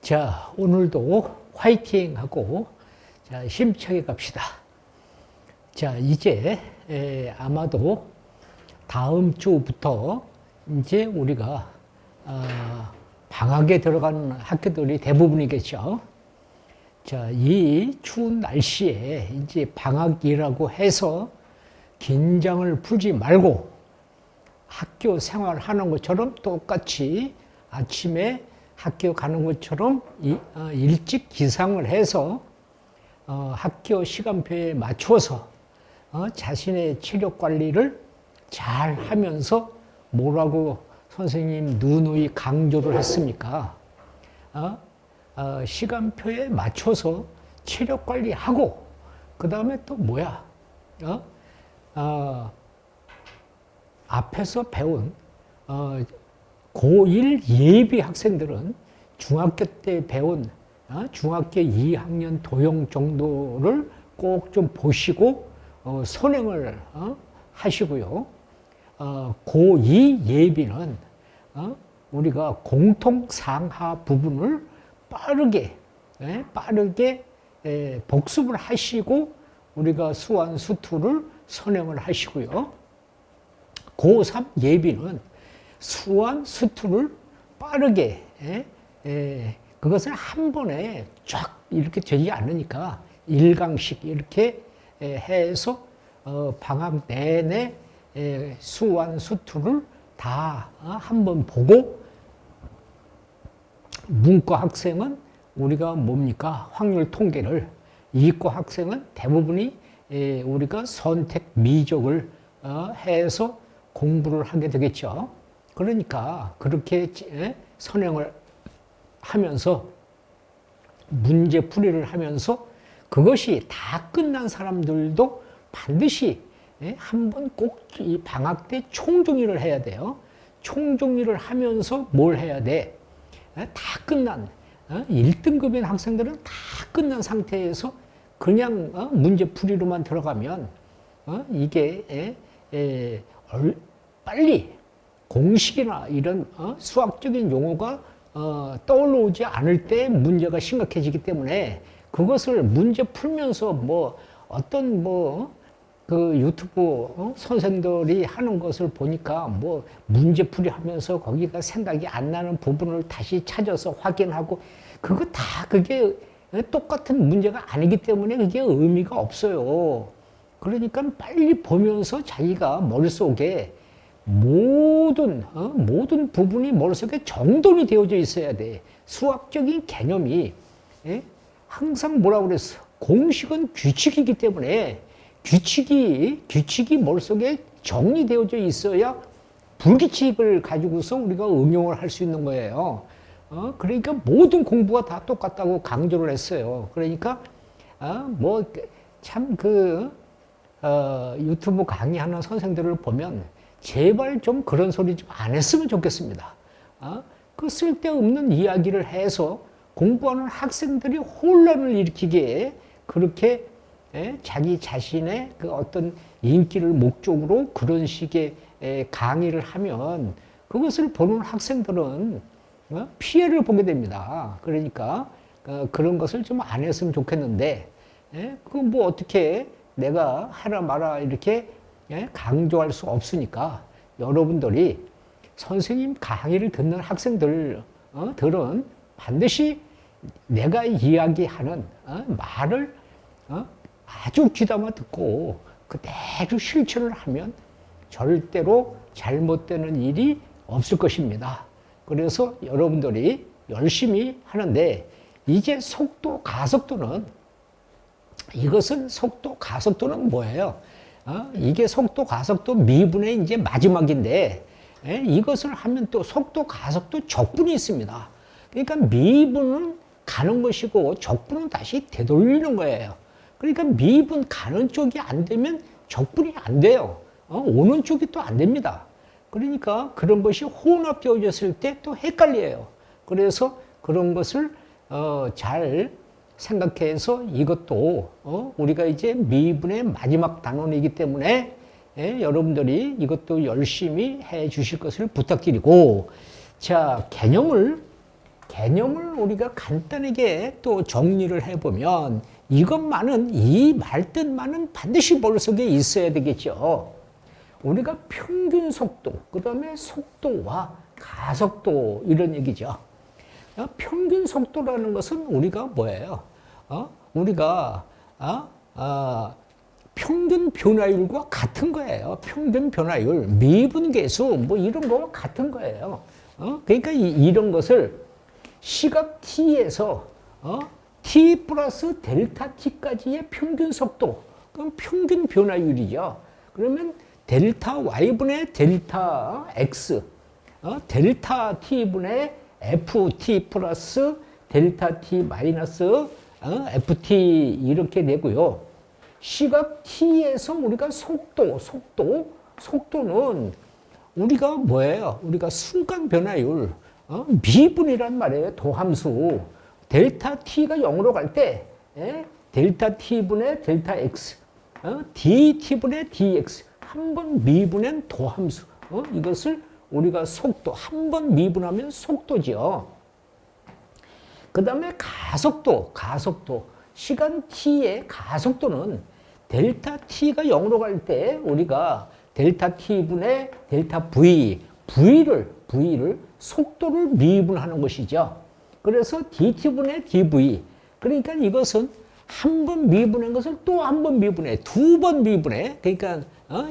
자, 오늘도 화이팅 하고, 자, 힘차게 갑시다. 자, 이제, 아마도 다음 주부터 이제 우리가, 방학에 들어가는 학교들이 대부분이겠죠. 자, 이 추운 날씨에 이제 방학이라고 해서 긴장을 풀지 말고 학교 생활하는 것처럼 똑같이 아침에 학교 가는 것처럼 일찍 기상을 해서 학교 시간표에 맞춰서 자신의 체력 관리를 잘 하면서 뭐라고 선생님 누누이 강조를 했습니까? 시간표에 맞춰서 체력 관리하고 그 다음에 또 뭐야? 앞에서 배운 고1 예비 학생들은 중학교 때 배운 중학교 2학년 도형 정도를 꼭 좀 보시고 선행을 하시고요. 고2 예비는 우리가 공통 상하 부분을 빠르게 복습을 하시고 우리가 수완 수투를 선행을 하시고요. 고3 예비는 수완 수투를 빠르게 그것을 한 번에 쫙 이렇게 되지 않으니까 1강씩 이렇게 해서 방학 내내 수완 수투를 다 한 번 보고, 문과 학생은 우리가 뭡니까? 확률 통계를, 이과 학생은 대부분이 우리가 선택 미적을 해서 공부를 하게 되겠죠. 그러니까 그렇게 선행을 하면서 문제풀이를 하면서 그것이 다 끝난 사람들도 반드시 한 번 꼭 이 방학 때 총정리를 해야 돼요. 총정리를 하면서 뭘 해야 돼? 다 끝난 1등급인 학생들은 다 끝난 상태에서 그냥 문제풀이로만 들어가면 이게 빨리 공식이나 이런 수학적인 용어가 떠올라오지 않을 때 문제가 심각해지기 때문에 그것을 문제 풀면서 뭐 어떤 그 유튜브 선생들이 하는 것을 보니까 뭐 문제풀이 하면서 거기가 생각이 안 나는 부분을 다시 찾아서 확인하고 그거 다 그게 똑같은 문제가 아니기 때문에 그게 의미가 없어요. 그러니까 빨리 보면서 자기가 머릿속에 모든 부분이 머릿속에 정돈이 되어져 있어야 돼. 수학적인 개념이 항상 뭐라고 그랬어? 공식은 규칙이기 때문에 규칙이 머릿속에 정리되어져 있어야 불규칙을 가지고서 우리가 응용을 할 수 있는 거예요. 그러니까 모든 공부가 다 똑같다고 강조를 했어요. 그러니까 참 유튜브 강의하는 선생들을 보면 제발 좀 그런 소리 좀 안 했으면 좋겠습니다. 그 쓸데없는 이야기를 해서 공부하는 학생들이 혼란을 일으키게 그렇게 자기 자신의 그 어떤 인기를 목적으로 그런 식의 강의를 하면 그것을 보는 학생들은 피해를 보게 됩니다. 그러니까 그런 것을 좀 안 했으면 좋겠는데 그 뭐 어떻게 내가 하라 마라 이렇게 강조할 수 없으니까 여러분들이 선생님 강의를 듣는 학생들은 반드시 내가 이야기하는 말을 아주 귀담아 듣고 그대로 실천을 하면 절대로 잘못되는 일이 없을 것입니다. 그래서 여러분들이 열심히 하는데 이제 속도 가속도는 뭐예요? 이게 속도 가속도 미분의 이제 마지막인데 이것을 하면 또 속도 가속도 적분이 있습니다. 그러니까 미분은 가는 것이고 적분은 다시 되돌리는 거예요. 그러니까 미분 가는 쪽이 안 되면 적분이 안 돼요. 오는 쪽이 또 안 됩니다. 그러니까 그런 것이 혼합되어졌을 때 또 헷갈려요. 그래서 그런 것을 잘 생각해서 이것도 우리가 이제 미분의 마지막 단원이기 때문에 여러분들이 이것도 열심히 해 주실 것을 부탁드리고, 자, 개념을 개념을 우리가 간단하게 또 정리를 해보면 이것만은, 이 말뜻만은 반드시 머릿속에 있어야 되겠죠. 우리가 평균 속도, 그 다음에 속도와 가속도, 이런 얘기죠. 평균 속도라는 것은 우리가 뭐예요? 우리가 평균 변화율과 같은 거예요. 평균 변화율, 미분계수, 뭐 이런 거와 같은 거예요. 그러니까 이런 것을 시각 t에서 t 플러스 델타 t까지의 평균 속도, 그럼 평균 변화율이죠. 그러면 델타 y분의 델타 x, 델타 t분의 ft 플러스 델타 t 마이너스 ft 이렇게 되고요. 시각 t에서 우리가 속도는 우리가 뭐예요? 우리가 순간 변화율, 미분이란 말이에요. 도함수. 델타 t가 0으로 갈 때, 델타 t분의 델타 x, dt분의 dx, 한 번 미분한 도함수. 이것을 우리가 속도, 한 번 미분하면 속도죠. 그 다음에 가속도. 시간 t의 가속도는 델타 t가 0으로 갈 때 우리가 델타 t분의 델타 v를 속도를 미분하는 것이죠. 그래서 dt분의 dv. 그러니까 이것은 한 번 미분한 것을 또 한 번 미분해. 두 번 미분해. 그러니까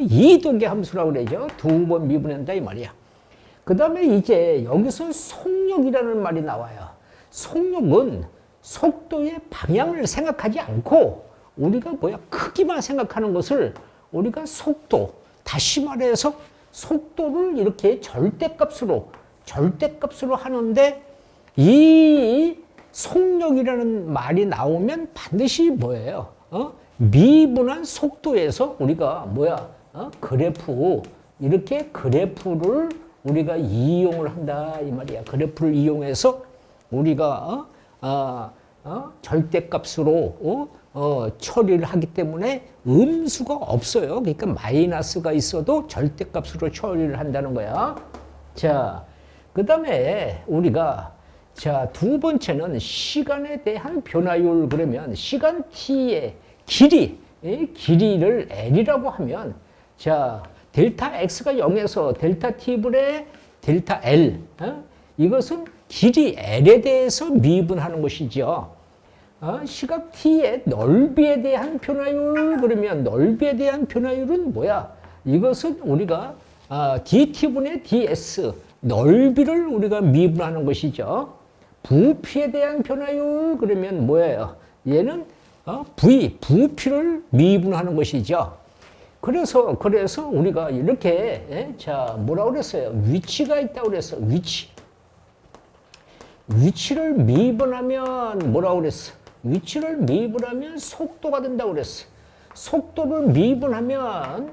이동의 함수라고 그러죠. 두 번 미분한다 이 말이야. 그 다음에 이제 여기서 속력이라는 말이 나와요. 속력은 속도의 방향을 생각하지 않고 우리가 크기만 생각하는 것을 우리가 속도, 다시 말해서 속도를 이렇게 절대값으로 하는데, 이 속력이라는 말이 나오면 반드시 뭐예요? 미분한 속도에서 우리가 그래프, 이렇게 그래프를 우리가 이용을 한다 이 말이야. 그래프를 이용해서 우리가 절대값으로 처리를 하기 때문에 음수가 없어요. 그러니까 마이너스가 있어도 절대값으로 처리를 한다는 거야. 자, 그 다음에 우리가 두 번째는 시간에 대한 변화율. 그러면 시간 t의 길이를 L이라고 하면, 델타 x가 0에서 델타 t분의 델타 L, 이것은 길이 L에 대해서 미분하는 것이죠. 시각 t의 넓이에 대한 변화율. 그러면 넓이에 대한 변화율은 뭐야? 이것은 우리가 dt분의 ds, 넓이를 우리가 미분하는 것이죠. 부피에 대한 변화율. 그러면 뭐예요? 얘는 부피를 미분하는 것이죠. 그래서 우리가 이렇게 뭐라고 그랬어요? 위치가 있다고 그랬어. 위치를 미분하면 뭐라고 그랬어? 위치를 미분하면 속도가 된다고 그랬어. 속도를 미분하면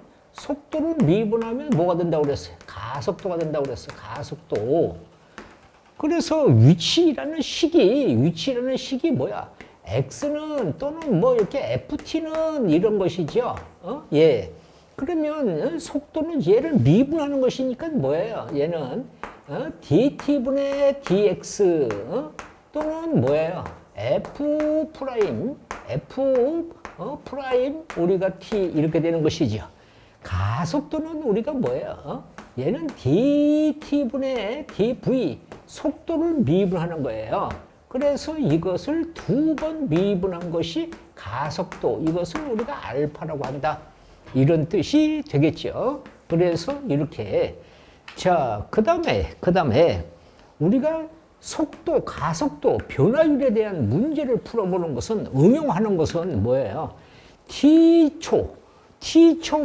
뭐가 된다고 그랬어요? 가속도가 된다고 그랬어. 가속도. 그래서 위치라는 식이 뭐야? x는 또는 이렇게 ft는 이런 것이죠. 예. 그러면 속도는 얘를 미분하는 것이니까 뭐예요? 얘는 dt분의 dx, 또는 뭐예요? f 프라임 우리가 t 이렇게 되는 것이죠. 가속도는 우리가 뭐예요? 얘는 dt분의 dv, 속도를 미분하는 거예요. 그래서 이것을 두 번 미분한 것이 가속도, 이것을 우리가 알파라고 한다, 이런 뜻이 되겠죠. 그래서 이렇게 그 다음에 우리가 속도, 가속도, 변화율에 대한 문제를 풀어보는 것은, 응용하는 것은 뭐예요? t초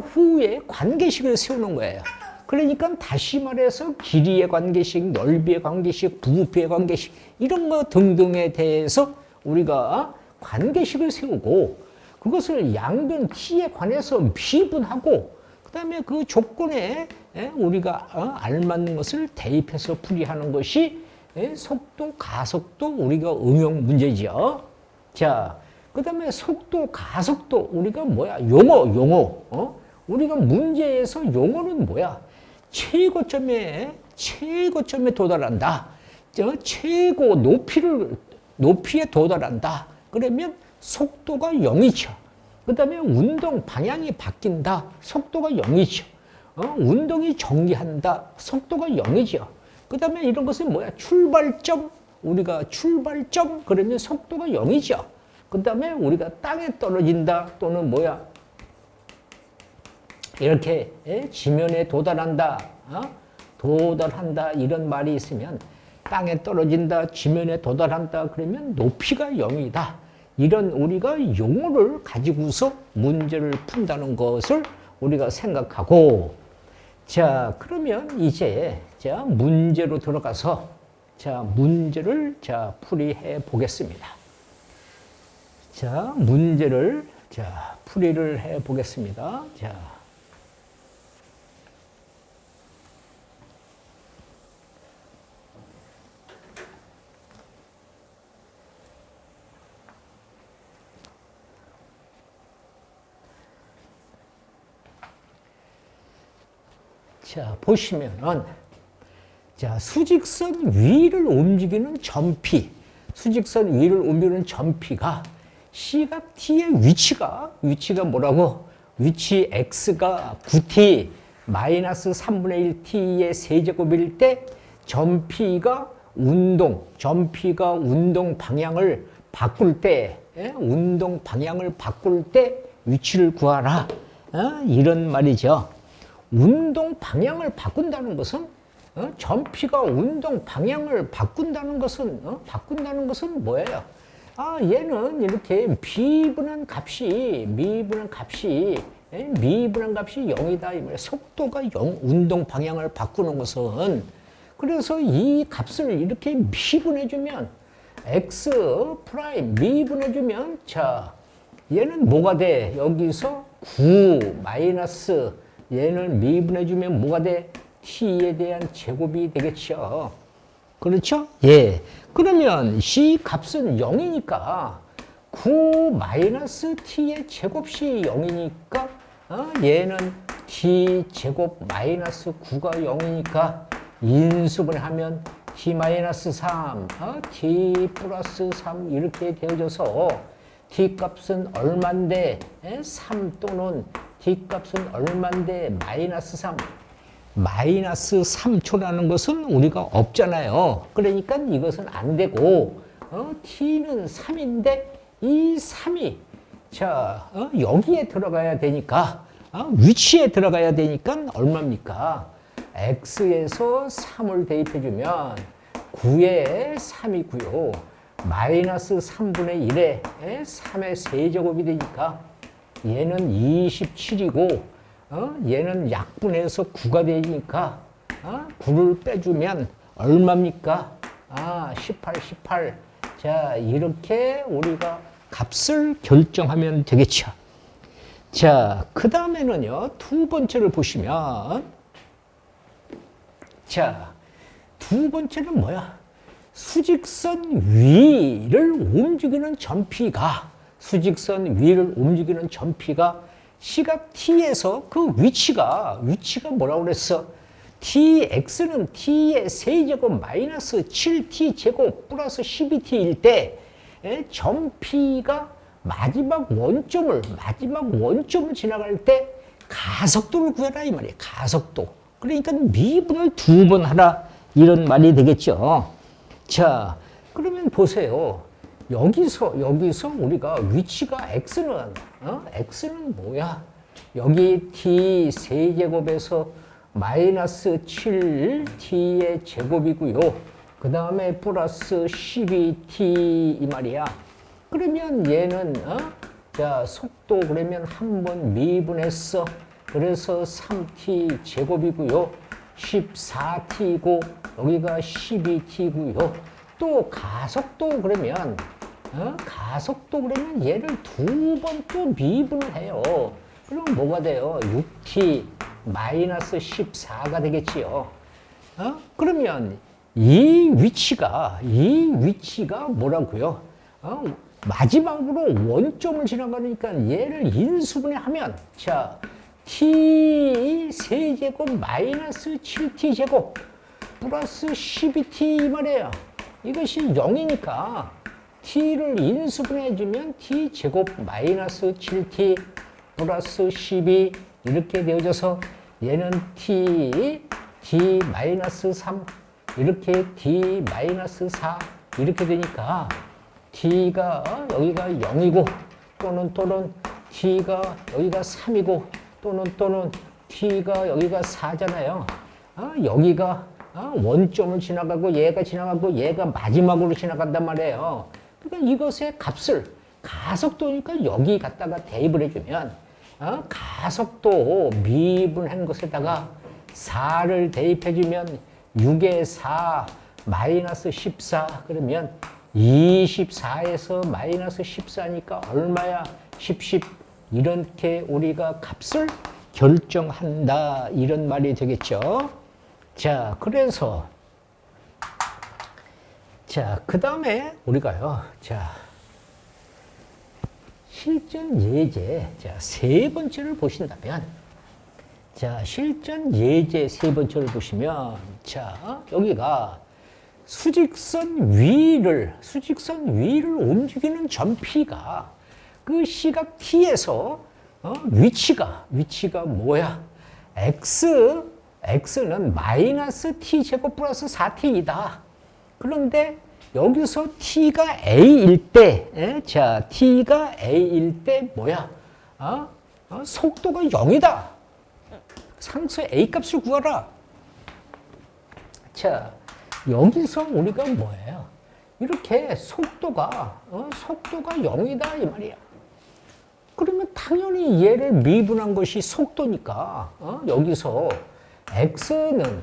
후에 관계식을 세우는 거예요. 그러니까 다시 말해서 길이의 관계식, 넓이의 관계식, 부피의 관계식, 이런 거 등등에 대해서 우리가 관계식을 세우고, 그것을 양변 t에 관해서 미분하고, 그 다음에 그 조건에 우리가 알맞는 것을 대입해서 풀이하는 것이 속도, 가속도 우리가 응용 문제죠. 그 다음에 속도, 가속도 우리가 용어. 우리가 문제에서 용어는 뭐야? 최고점에 도달한다. 최고 높이에 도달한다. 그러면 속도가 0이죠. 그 다음에 운동 방향이 바뀐다. 속도가 0이죠. 운동이 정지한다. 속도가 0이죠. 그 다음에 이런 것은 뭐야? 출발점. 우리가 출발점. 그러면 속도가 0이죠. 그 다음에 우리가 땅에 떨어진다. 또는 뭐야? 이렇게 지면에 도달한다. 도달한다. 이런 말이 있으면 땅에 떨어진다. 지면에 도달한다. 그러면 높이가 0이다. 이런 우리가 용어를 가지고서 문제를 푼다는 것을 우리가 생각하고, 자, 그러면 이제 문제로 들어가서 문제를 풀이해 보겠습니다. 자, 문제를 풀이를 해 보겠습니다. 보시면은, 수직선 위를 움직이는 점피, 수직선 위를 움직이는 점피가 시각 t의 위치가 뭐라고? 위치 x가 9t 마이너스 3분의 1 t의 세제곱일 때 점피가 운동 방향을 바꿀 때, 운동 방향을 바꿀 때 위치를 구하라. 이런 말이죠. 운동 방향을 바꾼다는 것은 점피가 운동 방향을 바꾼다는 것은 뭐예요? 얘는 이렇게 미분한 값이 0이다 이 말이에요. 속도가 0, 운동 방향을 바꾸는 것은. 그래서 이 값을 이렇게 미분해주면 x 프라임 미분해주면 얘는 뭐가 돼? 여기서 9 마이너스 얘를 미분해주면 뭐가 돼? t에 대한 제곱이 되겠죠. 그렇죠? 예. 그러면 이 값은 0이니까 9 마이너스 t의 제곱이 0이니까 얘는 t 제곱 마이너스 9가 0이니까 인수분해하면 t 마이너스 3, t 플러스 3 이렇게 되어져서 t 값은 얼만데 3 또는 t 값은 얼만데 마이너스 3. 마이너스 3초라는 것은 우리가 없잖아요. 그러니까 이것은 안 되고 t는 3인데 이 3이 여기에 들어가야 되니까 위치에 들어가야 되니까 얼마입니까? x에서 3을 대입해 주면 9에 3이고요. 마이너스 3분의 1에 3의 세제곱이 되니까 얘는 27이고 얘는 약분해서 9가 되니까 9를 빼주면 얼마입니까? 18. 자, 이렇게 우리가 값을 결정하면 되겠죠. 자, 그 다음에는요, 두 번째를 보시면, 두 번째는 뭐야? 수직선 위를 움직이는 점피가 시각 t에서 그 위치가 뭐라고 그랬어? tx는 t의 세제곱 마이너스 7t 제곱 플러스 12t일 때 점피가 마지막 원점을 지나갈 때 가속도를 구해라 이 말이에요. 가속도. 그러니까 미분을 2번 하라 이런 말이 되겠죠. 자, 그러면 보세요. 여기서 우리가 위치가 x는 뭐야? 여기 t 세제곱에서 마이너스 7t의 제곱이고요. 그 다음에 플러스 12t 이 말이야. 그러면 얘는 속도 그러면 한번 미분했어. 그래서 3t 제곱이고요. 14t고 여기가 12t고요. 또 가속도 그러면 얘를 2번 또 미분을 해요. 그럼 뭐가 돼요? 6t 마이너스 14가 되겠지요. 그러면 이 위치가 뭐라고요? 마지막으로 원점을 지나가니까 얘를 인수분해하면 t 세제곱 마이너스 7t 제곱 플러스 12t 이 말이에요. 이것이 0이니까 t를 인수분해해주면 t 제곱 마이너스 7t 플러스 12 이렇게 되어져서 얘는 t 마이너스 3 이렇게 t 마이너스 4 이렇게 되니까 t가 여기가 0이고 또는 t가 여기가 3이고 또는 t가 여기가 4잖아요. 여기가 원점을 지나가고 얘가 지나가고 얘가 마지막으로 지나간단 말이에요. 그러니까 이것의 값을 가속도니까 여기 갖다가 대입을 해주면 가속도 미분한 것에다가 4를 대입해주면 6에 4 마이너스 14 그러면 24에서 마이너스 14니까 얼마야? 10 이렇게 우리가 값을 결정한다 이런 말이 되겠죠. 자, 그래서 그 다음에 우리가요. 자, 실전 예제 세 번째를 보신다면 실전 예제 세 번째를 보시면 여기가 수직선 위를 움직이는 점피가 그 시각 t에서 위치가 뭐야? x는 마이너스 t 제곱 플러스 4t이다. 그런데 여기서 t가 a일 때, t가 a일 때 뭐야? 속도가 0이다. 상수 a 값을 구하라. 여기서 우리가 뭐예요? 이렇게 속도가 0이다 이 말이야. 그러면 당연히 얘를 미분한 것이 속도니까 여기서 x는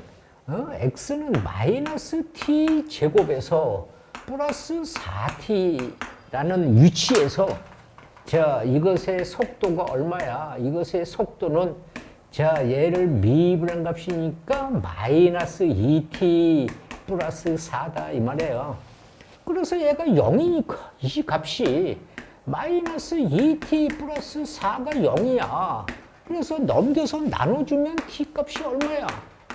마이너스 t 제곱에서 플러스 4t라는 위치에서 이것의 속도가 얼마야? 이것의 속도는 얘를 미분한 값이니까 마이너스 2t 플러스 4다 이 말이에요. 그래서 얘가 0이니까 이 값이 마이너스 2t 플러스 4가 0이야. 그래서 넘겨서 나눠주면 t 값이 얼마야?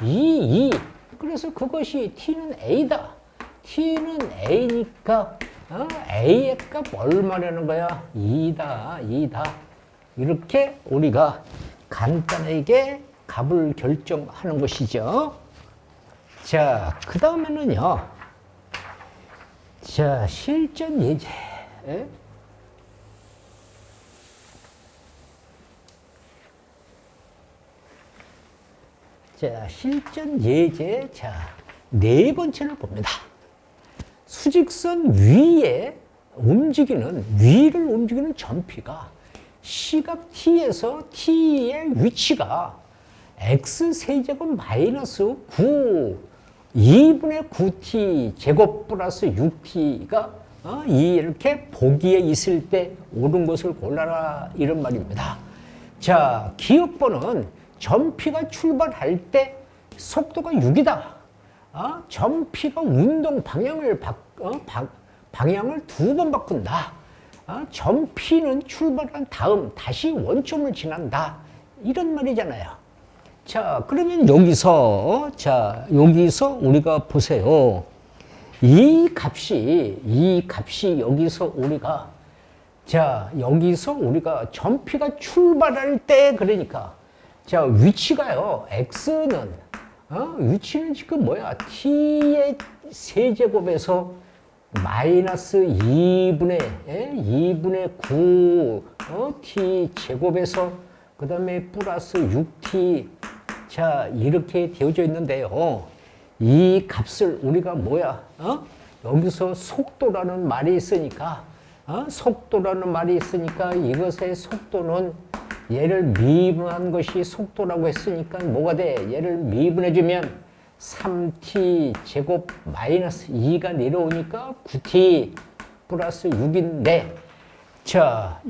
2. 그래서 그것이 t는 a다. t는 a니까 a의 값 얼마라는 거야? 2다. 이렇게 우리가 간단하게 값을 결정하는 것이죠. 그 다음에는요. 실전 예제. 실전 예제, 네 번째를 봅니다. 수직선 위를 움직이는 점피가 시각 t에서 t의 위치가 x세제곱 마이너스 2분의 9t 제곱 플러스 6t가 이렇게 보기에 있을 때 옳은 것을 골라라 이런 말입니다. 기억번은 점피가 출발할 때 속도가 6이다. 점피가 운동 방향을 방향을 2번 바꾼다. 점피는 출발한 다음 다시 원점을 지난다. 이런 말이잖아요. 그러면 여기서 우리가 보세요. 이 값이 여기서 우리가 점피가 출발할 때 그러니까 위치가요. 위치는 지금 뭐야? t의 세제곱에서 마이너스 2분의 9 t 제곱에서 그 다음에 플러스 6t 이렇게 되어져 있는데요. 이 값을 우리가 뭐야? 여기서 속도라는 말이 있으니까 이것의 속도는 얘를 미분한 것이 속도라고 했으니까 뭐가 돼? 얘를 미분해주면 3t 제곱 마이너스 2가 내려오니까 9t 플러스 6인데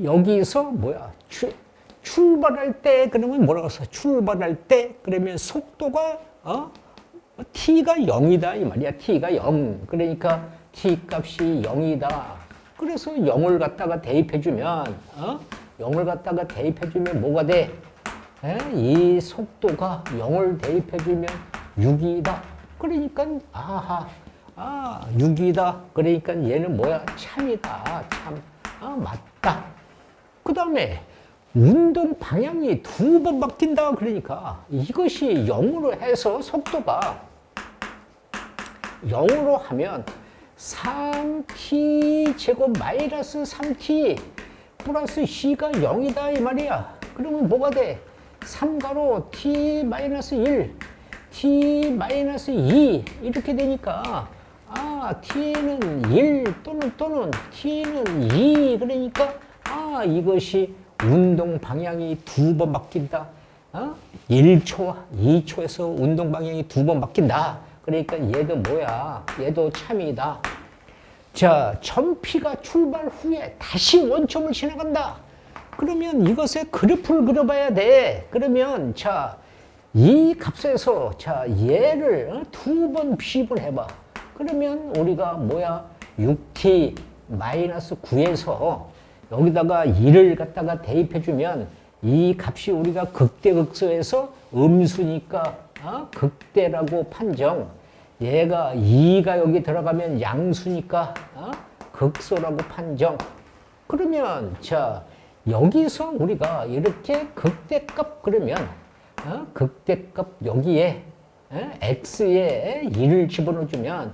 여기서 뭐야? 출발할 때 그러면 뭐라고 써? 출발할 때 그러면 속도가 t가 0이다 이 말이야. t가 0. 그러니까 t 값이 0이다. 그래서 0을 갖다가 대입해주면 뭐가 돼? 이 속도가 0을 대입해주면 6이다. 그러니까 아, 6이다. 그러니까 얘는 뭐야? 참이다. 참. 아, 맞다. 그 다음에 운동 방향이 2번 바뀐다. 그러니까 이것이 0으로 해서 속도가 0으로 하면 3t 제곱 마이너스 3t 플러스 c가 0이다 이 말이야. 그러면 뭐가 돼? 3가로 t 마이너스 1, t 마이너스 2 이렇게 되니까 아 t는 1 또는 t는 2 그러니까 아 이것이 운동 방향이 2번 바뀐다. 1초, 2초에서 운동 방향이 2번 바뀐다. 그러니까 얘도 뭐야? 얘도 참이다. 자, 전피가 출발 후에 다시 원점을 지나간다. 그러면 이것의 그래프를 그려봐야 돼. 그러면 자, 이 값에서 자 얘를 2번 비분해봐. 그러면 우리가 뭐야? 6t 마이너스 9에서 여기다가 2를 갖다가 대입해주면 이 값이 우리가 극대극소에서 음수니까 극대라고 판정. 얘가 2가 여기 들어가면 양수니까 극소라고 판정. 그러면 자 여기서 우리가 이렇게 극대값 그러면 극대값 여기에 x에 1을 집어넣어주면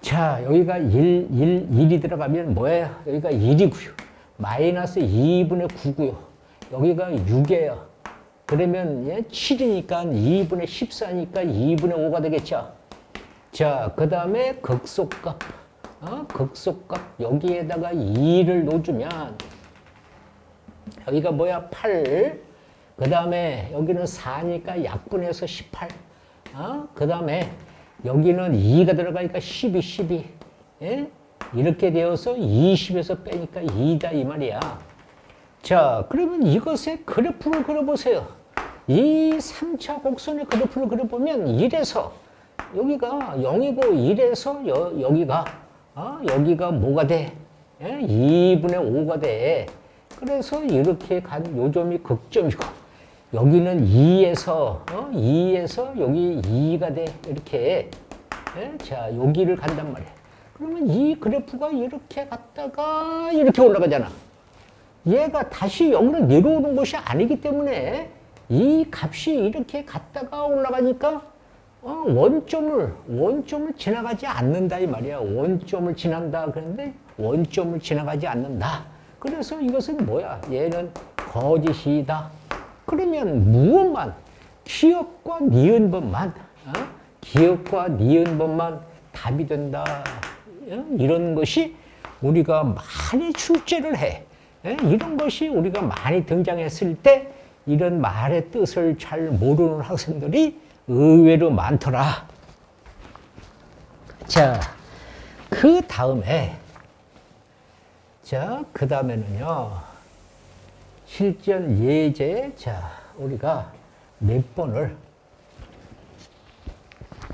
자 여기가 1이 들어가면 뭐예요? 여기가 1이고요. 마이너스 2분의 9고요. 여기가 6이에요. 그러면 7이니까 2분의 14니까 2분의 5가 되겠죠. 자, 그 다음에 극소값. 극소값 여기에다가 2를 넣어주면 여기가 뭐야? 8. 그 다음에 여기는 4니까 약분해서 18. 그 다음에 여기는 2가 들어가니까 12. 예? 이렇게 되어서 20에서 빼니까 2다 이 말이야. 자, 그러면 이것의 그래프를 그려보세요. 이 3차 곡선의 그래프를 그려보면 1에서 여기가 0이고 1에서 여기가 뭐가 돼? 2분의 5가 돼. 그래서 이렇게 간 요점이 극점이고 여기는 2에서 여기 2가 돼. 이렇게. 자, 여기를 간단 말이야. 그러면 이 그래프가 이렇게 갔다가 이렇게 올라가잖아. 얘가 다시 0으로 내려오는 것이 아니기 때문에 이 값이 이렇게 갔다가 올라가니까 원점을 지나가지 않는다 이 말이야. 원점을 지난다 그런데 원점을 지나가지 않는다. 그래서 이것은 뭐야? 얘는 거짓이다. 그러면 무엇만 기억과 니은법만 기억과 니은법만 답이 된다. 이런 것이 우리가 많이 출제를 해. 이런 것이 우리가 많이 등장했을 때 이런 말의 뜻을 잘 모르는 학생들이 의외로 많더라. 자, 그 다음에는요, 실전 예제, 자, 우리가 몇 번을,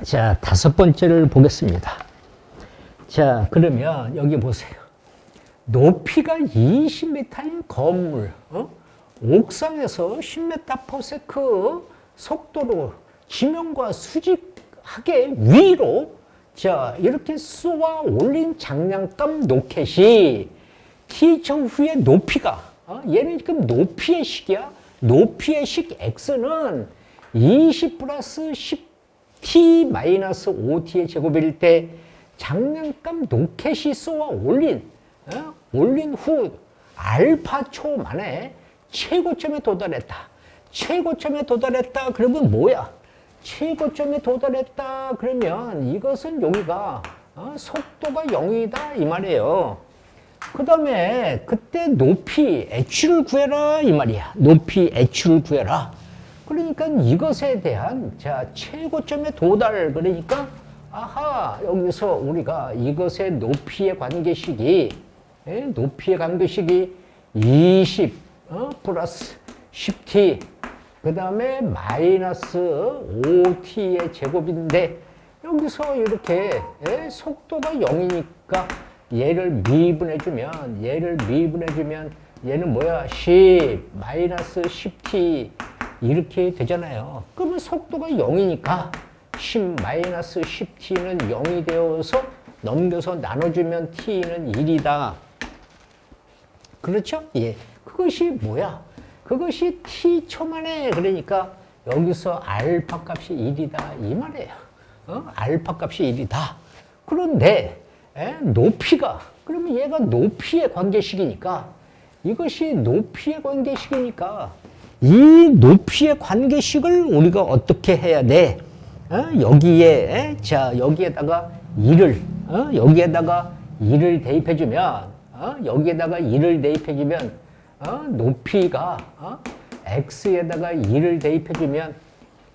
자, 5번째를 보겠습니다. 자, 그러면 여기 보세요. 높이가 20m인 건물, 옥상에서 10m/s 속도로 지면과 수직하게 위로 자 이렇게 쏘아 올린 장난감 로켓이 T초 후에 높이가 얘는 지금 높이의 식이야. 높이의 식 X는 20 플러스 10T-5T의 제곱일 때 장난감 로켓이 쏘아 올린 후 알파초 만에 최고점에 도달했다. 최고점에 도달했다. 그러면 뭐야? 최고점에 도달했다. 그러면 이것은 여기가 속도가 0이다. 이 말이에요. 그 다음에 그때 높이 h를 구해라. 이 말이야. 높이 h를 구해라. 그러니까 이것에 대한 자 최고점에 도달. 그러니까 아하 여기서 우리가 이것의 높이의 관계식이 높이의 관계식이 20 플러스 10t 그 다음에 마이너스 5t의 제곱인데 여기서 이렇게 속도가 0이니까 얘를 미분해주면 얘는 뭐야 10 마이너스 10t 이렇게 되잖아요. 그러면 속도가 0이니까 10-10t는 0이 되어서 넘겨서 나눠주면 t는 1이다. 그렇죠? 예. 그것이 뭐야? 그것이 t 초만에 그러니까 여기서 알파 값이 1이다 이 말이에요. 알파 값이 1이다. 그런데 높이가 그러면 얘가 높이의 관계식이니까 이것이 높이의 관계식이니까 이 높이의 관계식을 우리가 어떻게 해야 돼? 여기에 자 여기에다가 2를 여기에다가 2를 대입해주면 여기에다가 2를 대입해주면 높이가 x에다가 2를 대입해주면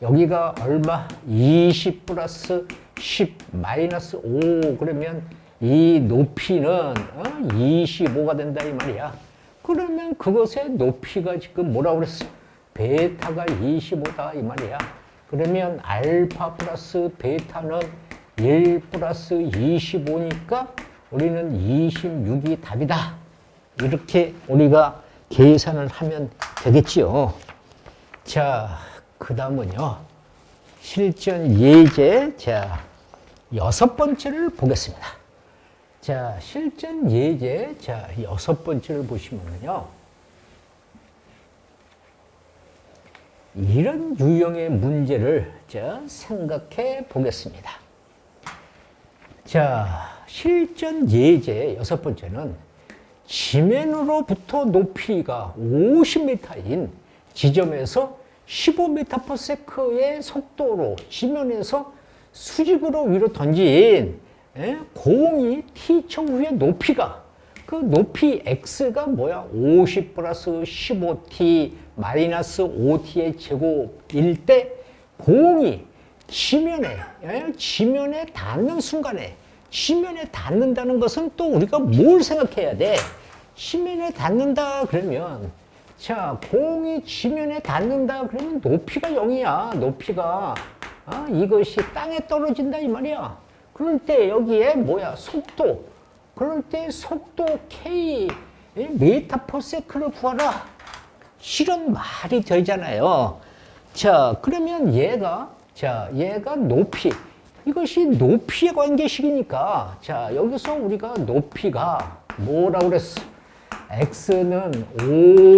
여기가 얼마? 20 플러스 10 마이너스 5 그러면 이 높이는 25가 된다 이 말이야. 그러면 그것의 높이가 지금 뭐라고 그랬어? 베타가 25다 이 말이야. 그러면 알파 플러스 베타는 1 플러스 25니까 우리는 26이 답이다. 이렇게 우리가 계산을 하면 되겠지요. 자, 그 다음은요. 실전 예제. 자, 6번째를 보겠습니다. 자, 실전 예제. 자, 6번째를 보시면요. 이런 유형의 문제를 자, 생각해 보겠습니다. 자, 실전 예제 6번째는 지면으로부터 높이가 50m인 지점에서 15m/s의 속도로 지면에서 수직으로 위로 던진 공이 t초 위의 높이가 그 높이 x가 뭐야? 50 플러스 15t 마이너스 5t의 제곱일 때 공이 지면에 닿는 순간에 지면에 닿는다는 것은 또 우리가 뭘 생각해야 돼? 지면에 닿는다 그러면 자 공이 지면에 닿는다 그러면 높이가 0이야. 높이가 이것이 땅에 떨어진다 이 말이야. 그럴 때 여기에 뭐야? 속도. 그럴 때 속도 k 메타/s를 구하라. 이런 말이 되잖아요. 자 그러면 얘가 높이. 이것이 높이의 관계식이니까 자 여기서 우리가 높이가 뭐라고 그랬어? x는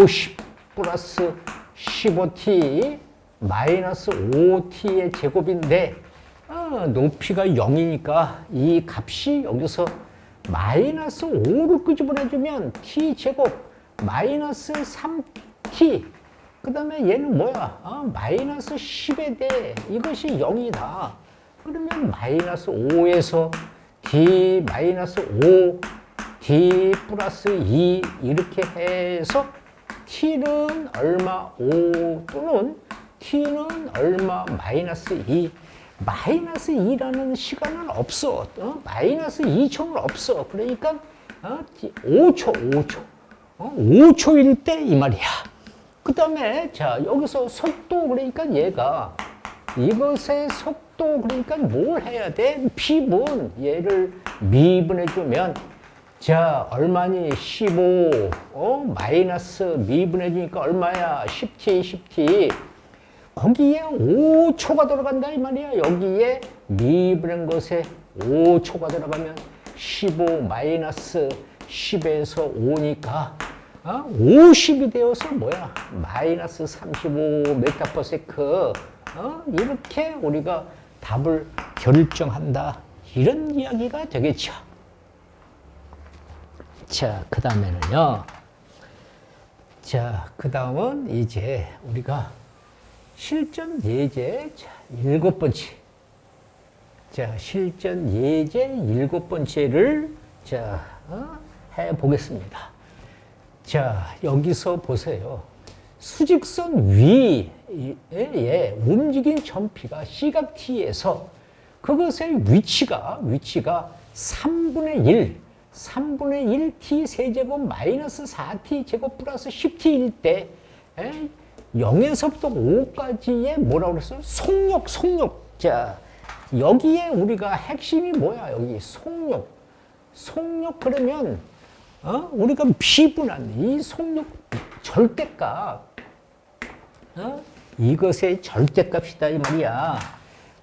50 플러스 15t 마이너스 5t의 제곱인데 높이가 0이니까 이 값이 여기서 마이너스 5를 끄집어내주면 t 제곱 마이너스 3t 그 다음에 얘는 뭐야? 마이너스 10에 대해 이것이 0이다. 그러면 마이너스 5에서 d 마이너스 5 d 플러스 2 이렇게 해서 t는 얼마 5 또는 t는 얼마 마이너스 2 마이너스 2라는 시간은 없어. 마이너스 2초는 없어. 그러니까 5초일 때 이 말이야. 그 다음에 자 여기서 속도 그러니까 얘가 이것의 속도 그러니까 뭘 해야 돼? p분 얘를 미분해주면 자 얼마니? 15 마이너스 미분해주니까 얼마야? 10t 거기에 5초가 들어간다 이 말이야. 여기에 미분한 것에 5초가 들어가면 15 마이너스 10에서 5니까 50이 되어서 뭐야? 마이너스 35 메타/s 이렇게 우리가 답을 결정한다. 이런 이야기가 되겠죠. 자, 그 다음에는요. 자, 그 다음은 이제 우리가 실전 예제 7번째. 자, 실전 예제 7번째를 자, 해 보겠습니다. 자, 여기서 보세요. 수직선 위에 움직인 점피가 시각 t에서 그것의 위치가 3분의 1 t 세제곱 마이너스 4t 제곱 플러스 10t일 때 0에서부터 5까지의 뭐라고 그랬어요? 속력. 자, 여기에 우리가 핵심이 뭐야? 여기 속력 그러면 우리가 비분한 이 속력 절대값 이것의 절대값이다 이 말이야.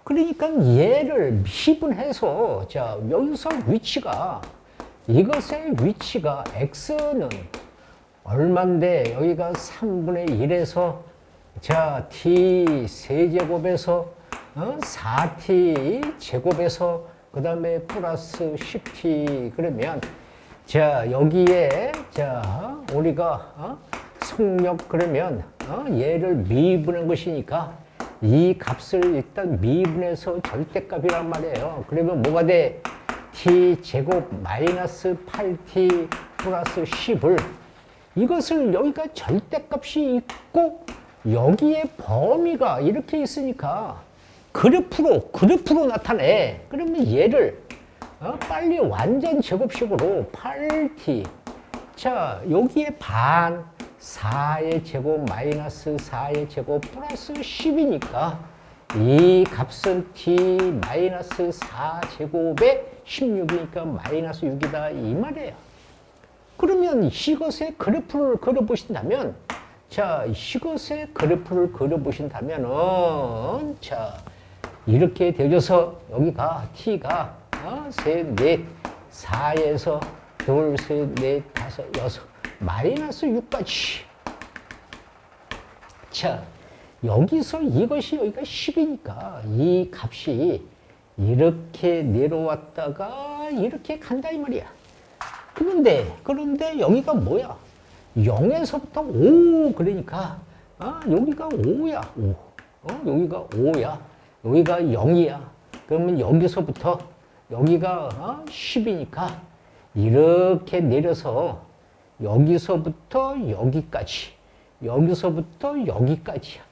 그러니까 얘를 미분해서 자 여기서 위치가 이것의 위치가 x는 얼만데 여기가 3분의 1에서 자 t 세제곱에서 4t 제곱에서 그 다음에 플러스 10t 그러면 자 여기에 자 우리가 속력 그러면 얘를 미분한 것이니까 이 값을 일단 미분해서 절대값이란 말이에요. 그러면 뭐가 돼? t 제곱 마이너스 8t 플러스 10을 이것을 여기가 절대값이 있고 여기에 범위가 이렇게 있으니까 그래프로 나타내. 그러면 얘를 빨리 완전 제곱식으로 8t 자 여기에 반 4의 제곱 마이너스 4의 제곱 플러스 10이니까 이 값은 t 마이너스 4제곱에 16이니까 마이너스 6이다 이 말이에요. 그러면 이것의 그래프를 그려보신다면 자 이것의 그래프를 그려보신다면 자 이렇게 되어져서 여기가 t가 셋, 넷, 4에서 둘, 셋, 넷, 다섯, 여섯 마이너스 6까지 자 여기서 이것이 여기가 10이니까 이 값이 이렇게 내려왔다가 이렇게 간다 이 말이야. 그런데 여기가 뭐야? 0에서부터 5 그러니까 여기가 5야 5 여기가 5야 여기가 0이야 그러면 여기서부터 여기가 10이니까 이렇게 내려서 여기서부터 여기까지 여기서부터 여기까지야.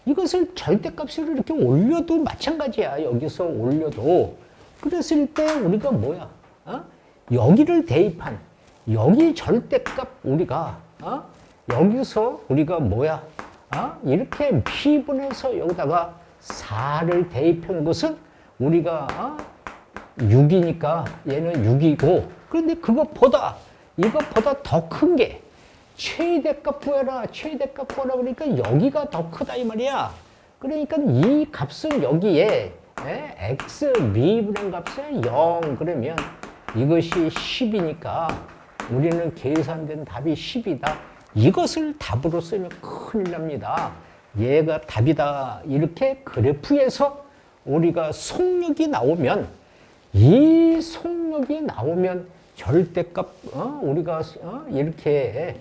이것을 절대값으로 이렇게 올려도 마찬가지야. 여기서 올려도 그랬을 때 우리가 뭐야? 여기를 대입한 여기 절대값 우리가 여기서 우리가 뭐야? 이렇게 미분해서 여기다가 4를 대입한 것은 우리가 6이니까 얘는 6이고 그런데 이것보다 더 큰 게 최대값 구해라 최대값 구하라 그러니까 여기가 더 크다 이 말이야. 그러니까 이 값은 여기에 x 미분한 값에 0 그러면 이것이 10이니까 우리는 계산된 답이 10이다. 이것을 답으로 쓰면 큰일 납니다. 얘가 답이다. 이렇게 그래프에서 우리가 속력이 나오면 이 속력이 나오면 절대값 우리가 이렇게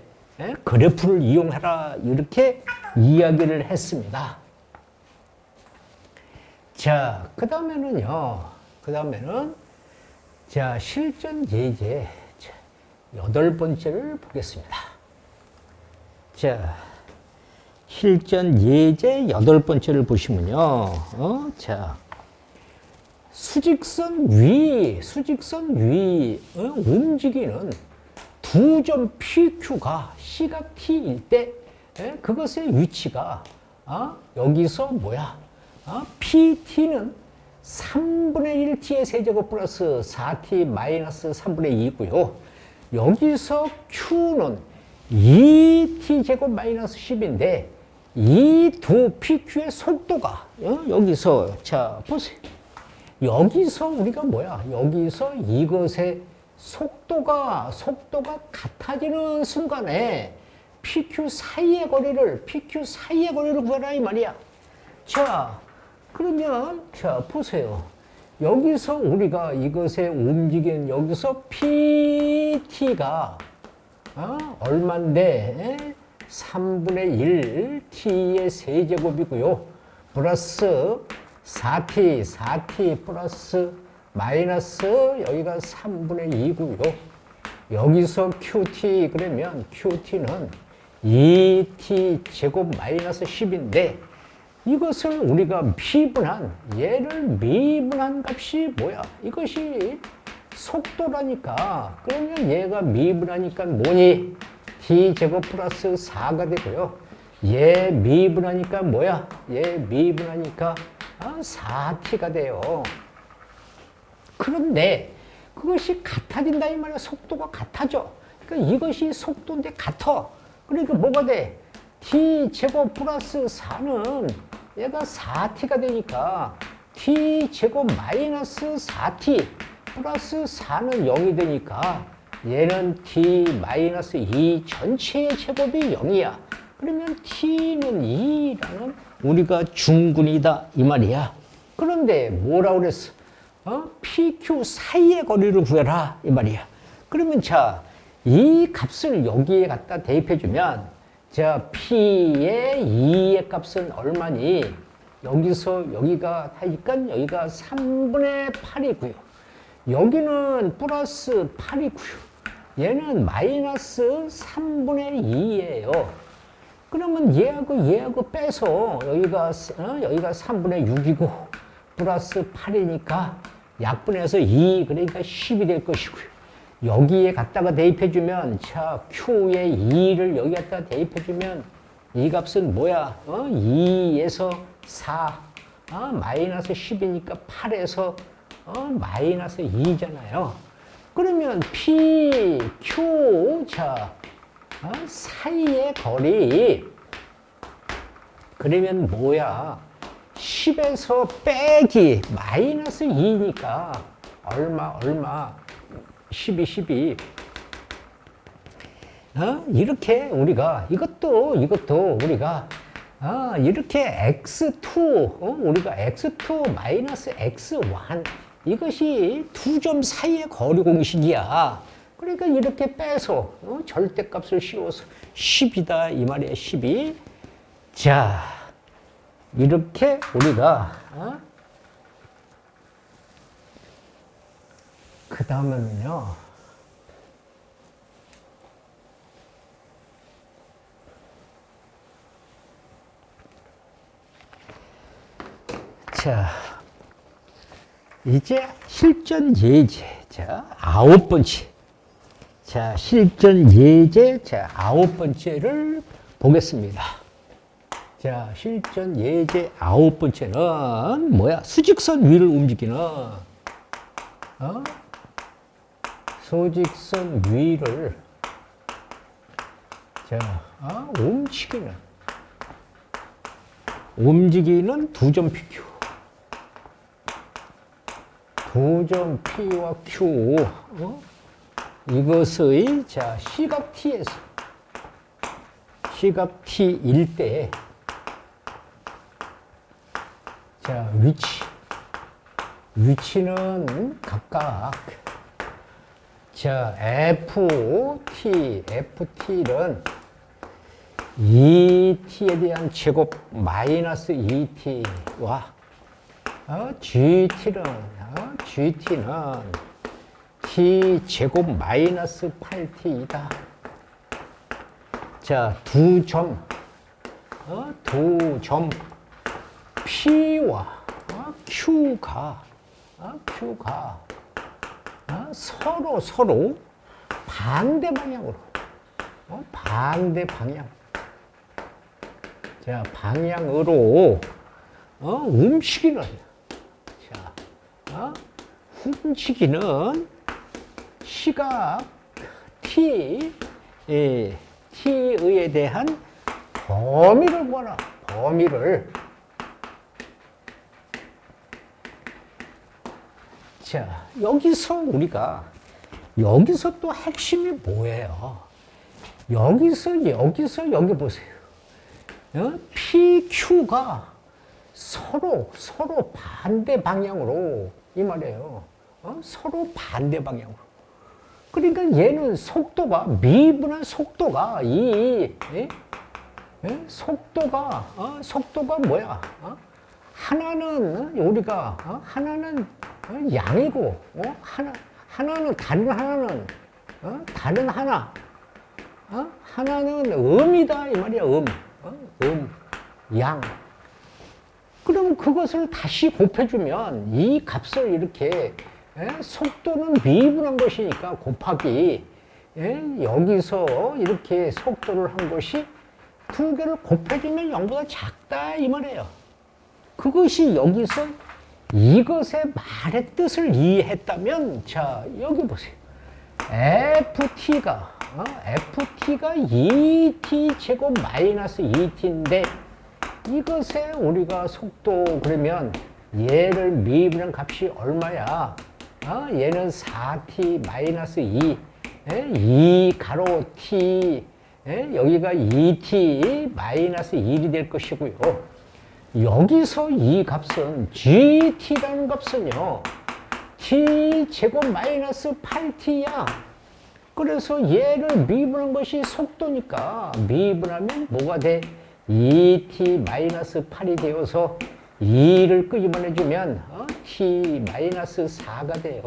그래프를 이용하라 이렇게 이야기를 했습니다. 자, 그 다음에는 자 실전 예제 8번째를 보겠습니다. 자, 실전 예제 8번째를 보시면요. 자, 수직선 위 움직이는 두 점 PQ가 시각 T일 때 그것의 위치가 여기서 뭐야? PT는 3분의 1T의 세제곱 플러스 4T 마이너스 3분의 2고요. 여기서 Q는 2T 제곱 마이너스 10인데 이 두 PQ의 속도가 여기서 자 보세요. 여기서 우리가 뭐야? 여기서 이것의 속도가 같아지는 순간에 PQ 사이의 거리를 구하라 이 말이야. 자, 그러면 자 보세요. 여기서 우리가 이것의 움직이는 여기서 PT가 얼만데 3분의 1 T의 세제곱이고요. 플러스 4T 플러스 마이너스 여기가 3분의 2고요. 여기서 QT 그러면 QT는 2T 제곱 마이너스 10인데 이것을 우리가 얘를 미분한 값이 뭐야? 이것이 속도라니까. 그러면 얘가 미분하니까 뭐니? T 제곱 플러스 4가 되고요. 얘 미분하니까 뭐야? 얘 미분하니까 4T가 돼요. 그런데 그것이 같아진다 이 말이야. 속도가 같아져. 그러니까 이것이 속도인데 같아. 그러니까 뭐가 돼? T 제곱 플러스 4는 얘가 4T가 되니까 t 제곱 마이너스 4t 플러스 4는 0이 되니까 얘는 t 마이너스 2 전체의 제곱이 0이야. 그러면 t는 2라는 우리가 중근이다 이 말이야. 그런데 뭐라고 그랬어? PQ 사이의 거리를 구해라 이 말이야. 그러면 자, 이 값을 여기에 갖다 대입해주면 자, P의 2의 값은 얼마니? 여기서 여기가 하니까 여기가 3분의 8이고요. 여기는 플러스 8이고요. 얘는 마이너스 3분의 2예요. 그러면 얘하고 빼서 여기가 3분의 6이고 플러스 8이니까 약분해서 2 그러니까 10이 될 것이고요. 여기에 갖다가 대입해주면 자 Q의 2를 여기 갖다가 대입해주면 이 값은 뭐야? 2에서 4 마이너스 10이니까 8에서 마이너스 2잖아요. 그러면 P, Q 자 사이의 거리 그러면 뭐야? 10에서 빼기 마이너스 2니까 얼마 12 이렇게 우리가 이것도 우리가 이렇게 x2 우리가 x2 마이너스 x1 이것이 두 점 사이의 거리 공식이야. 그러니까 이렇게 빼서 절대값을 씌워서 10이다 이 말이야. 12. 자 이렇게 우리가 그 다음에는요 자 이제 실전 예제 자 9번째 자 실전 예제 자 9번째를 보겠습니다. 자 실전 예제 9번째는 뭐야? 수직선 위를 움직이는 수직선 위를 자 움직이는 두 점 PQ 두 점 P와 Q 이것의 자 시각 T에서 시각 T일 때 자 위치는 각각 자 FT는 2t에 대한 제곱 마이너스 2t와 GT는 t 제곱 마이너스 8t이다. 자, 두 점 P와 Q가 서로 반대 방향으로 반대 방향 자 방향으로 움직이는 자 움직이는 시각 T에 대한 범위를 구하라. 범위를 자 여기서 또 핵심이 뭐예요? 여기 보세요. PQ가 서로 반대 방향으로 이 말이에요. 서로 반대 방향으로. 그러니까 얘는 속도가 미분한 속도가 속도가 뭐야? 하나는 우리가 하나는 양이고 하나는 다른 하나 하나는 음이다 이 말이야. 양. 그럼 그것을 다시 곱해주면 이 값을 이렇게 속도는 미분한 것이니까 곱하기 여기서 이렇게 속도를 한 것이 두 개를 곱해주면 0보다 작다 이 말이에요. 그것이 여기서 이것의 말의 뜻을 이해했다면 자 여기 보세요. FT가 2t 제곱 마이너스 2t인데 이것에 우리가 속도 그러면 얘를 미분한 값이 얼마야? 얘는 4t 마이너스 2, 2 가로 t, 여기가 2t 마이너스 1이 될 것이고요. 여기서 이 값은 gt라는 값은요, t 제곱 마이너스 8t야. 그래서 얘를 미분한 것이 속도니까 미분하면 뭐가 돼? 2t 마이너스 8이 되어서 2를 끄집어내주면 t 마이너스 4가 돼요.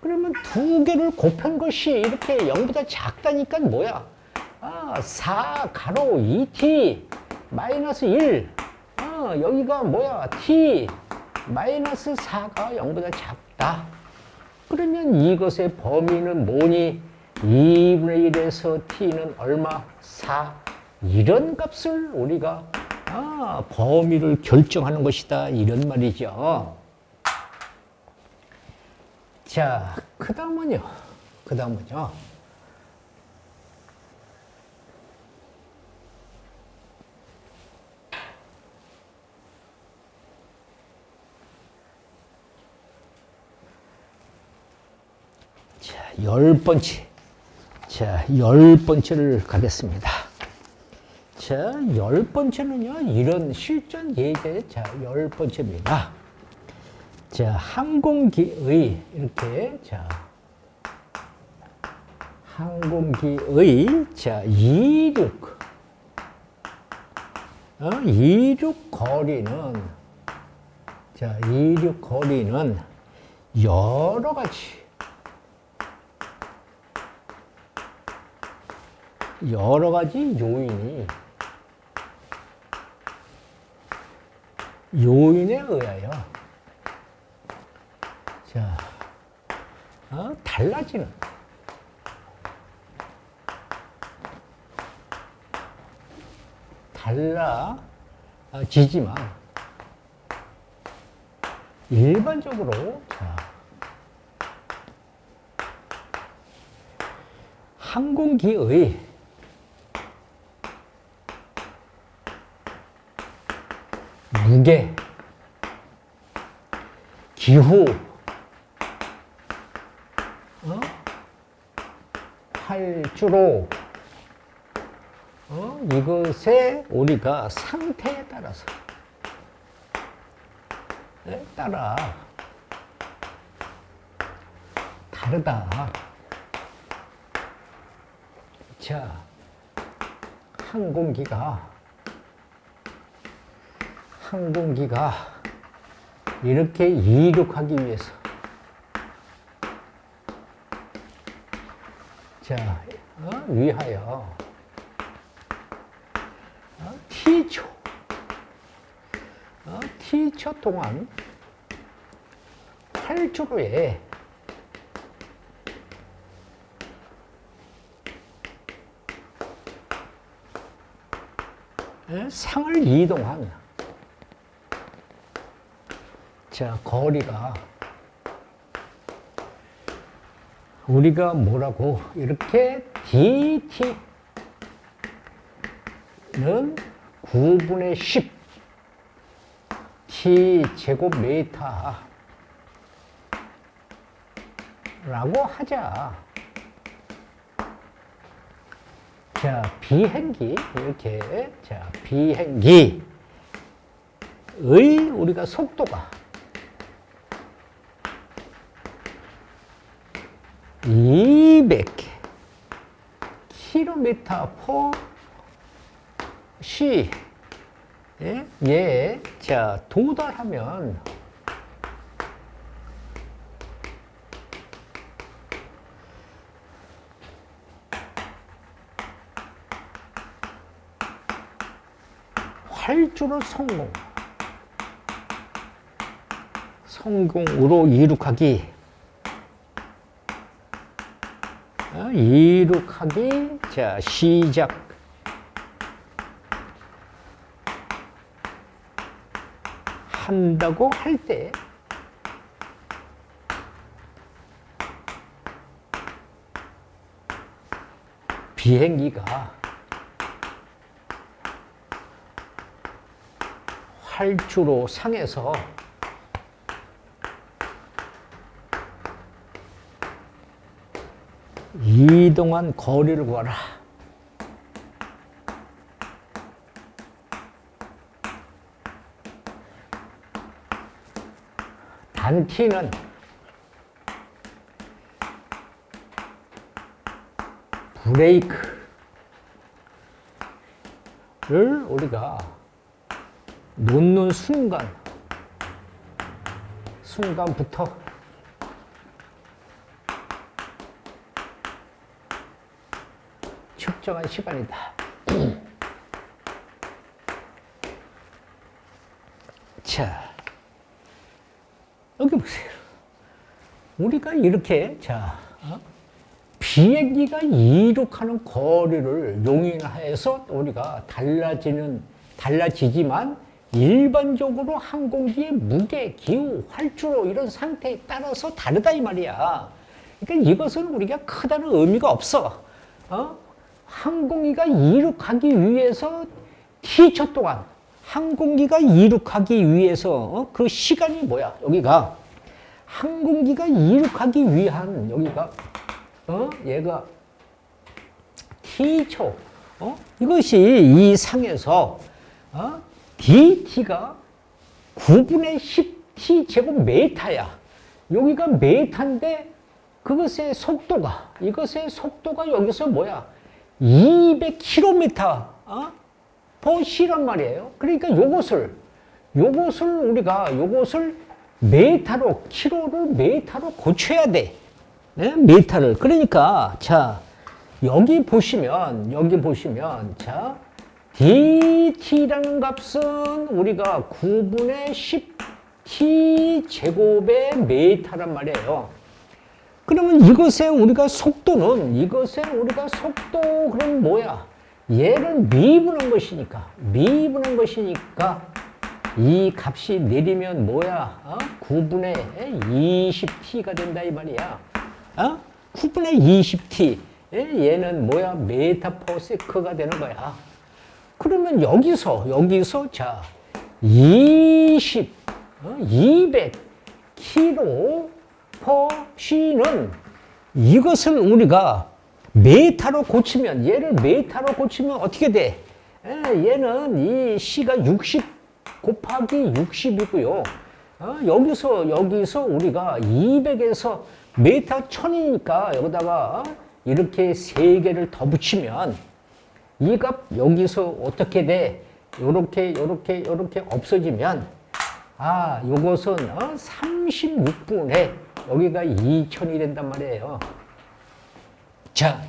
그러면 두 개를 곱한 것이 이렇게 0보다 작다니까 뭐야? 4 가로 2t 마이너스 1. 여기가 뭐야? t 마이너스 4가 0보다 작다. 그러면 이것의 범위는 뭐니? 2분의 1에서 t는 얼마? 4. 이런 값을 우리가 범위를 결정하는 것이다. 이런 말이죠. 자, 그 다음은요. 자, 10번째. 자, 10번째를 가겠습니다. 자, 10번째는요, 이런 실전 예제, 자, 10번째입니다. 자, 항공기의, 이렇게, 자, 항공기의, 자, 이륙 거리는, 자, 이륙 거리는 여러 가지 요인에 의하여 자, 달라지지만 일반적으로 자, 항공기의 무게, 기후, 활주로, 이것의 우리가 상태에 따라서 따라 다르다. 자, 항공기가 이렇게 이륙하기 위해서 자, 위하여 t초 동안 활주로에 상을 이동한 자, 거리가 우리가 뭐라고 이렇게 dt는 9분의 10 t 제곱미터라고 하자. 자, 비행기 이렇게 자, 비행기의 우리가 속도가 200km/s 예, 자, 도달하면 활주로 성공으로 이륙하기 자, 시작한다고 할 때 비행기가 활주로 상에서 이동한 거리를 구하라. 단 t는 브레이크를 우리가 놓는 순간부터 측정한 시간이다. 자, 여기 보세요. 우리가 이렇게, 비행기가 이륙하는 거리를 용인해서 우리가 달라지지만 일반적으로 항공기의 무게, 기후, 활주로 이런 상태에 따라서 다르다 이 말이야. 그러니까 이것은 우리가 크다는 의미가 없어. 항공기가 이륙하기 위해서 T초 동안 항공기가 이륙하기 위해서 그 시간이 뭐야? 여기가 항공기가 이륙하기 위한 여기가 얘가 T초 이것이 이 상에서 dt가 9분의 10t 제곱미터야. 여기가 메타인데 이것의 속도가 여기서 뭐야? 200km per C란 말이에요. 그러니까 요것을 우리가 요것을 메타로, 키로를 메타로 고쳐야 돼. 네? 메타를. 그러니까, 자, 여기 보시면, 자, dt라는 값은 우리가 9분의 10t 제곱의 메타란 말이에요. 그러면 이것의 우리가 속도, 그럼 뭐야? 얘를 미분한 것이니까, 이 값이 내리면 뭐야? 9분의 20t가 된다, 이 말이야. 9분의 20t. 얘는 뭐야? 메타 퍼 세크가 되는 거야. 그러면 여기서, 자, 200 kg per C는 이것을 우리가 메타로 고치면, 얘를 메타로 고치면 어떻게 돼? 얘는 이 C가 60 곱하기 60이고요. 여기서 우리가 200에서 메타 1000이니까 여기다가 이렇게 3개를 더 붙이면 이 값 여기서 어떻게 돼? 요렇게 없어지면 요것은 36분의 여기가 2000이 된단 말이에요. 자,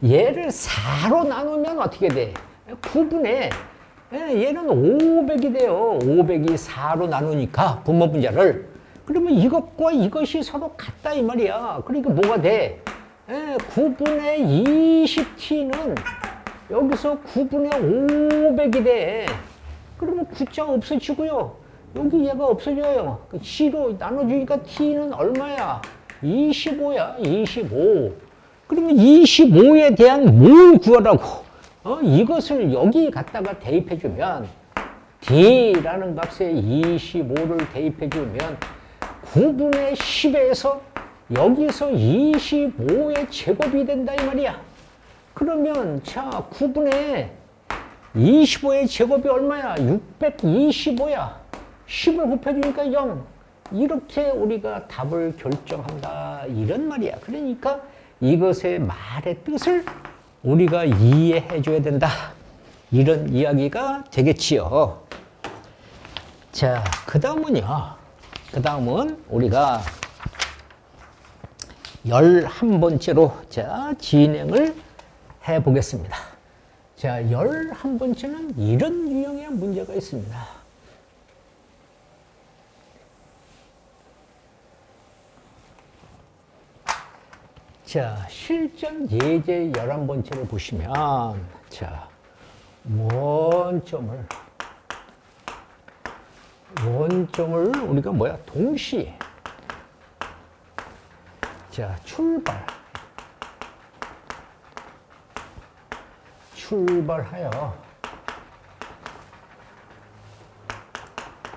얘를 4로 나누면 어떻게 돼? 9분의 얘는 500이 돼요. 500이 4로 나누니까 분모 분자를. 그러면 이것과 이것이 서로 같다 이 말이야. 그러니까 뭐가 돼? 9분의 20t는 여기서 9분의 500이 돼. 그러면 9자 없어지고요. 여기 얘가 없어져요. C로 나눠주니까 t는 얼마야? 25야. 25. 그러면 25에 대한 뭘 구하라고? 이것을 여기 갖다가 대입해주면 D라는 값에 25를 대입해주면 9분의 10에서 여기서 25의 제곱이 된다 이 말이야. 그러면 자 9분의 25의 제곱이 얼마야? 625야. 10을 곱해주니까 0. 이렇게 우리가 답을 결정한다 이런 말이야. 그러니까 이것의 말의 뜻을 우리가 이해해 줘야 된다. 이런 이야기가 되겠지요. 자, 그 다음은 우리가 11번째로 자, 진행을 해 보겠습니다. 자, 11번째는 이런 유형의 문제가 있습니다. 자, 실전 예제 11번째를 보시면, 자, 원점을 우리가 뭐야? 동시에. 자, 출발하여.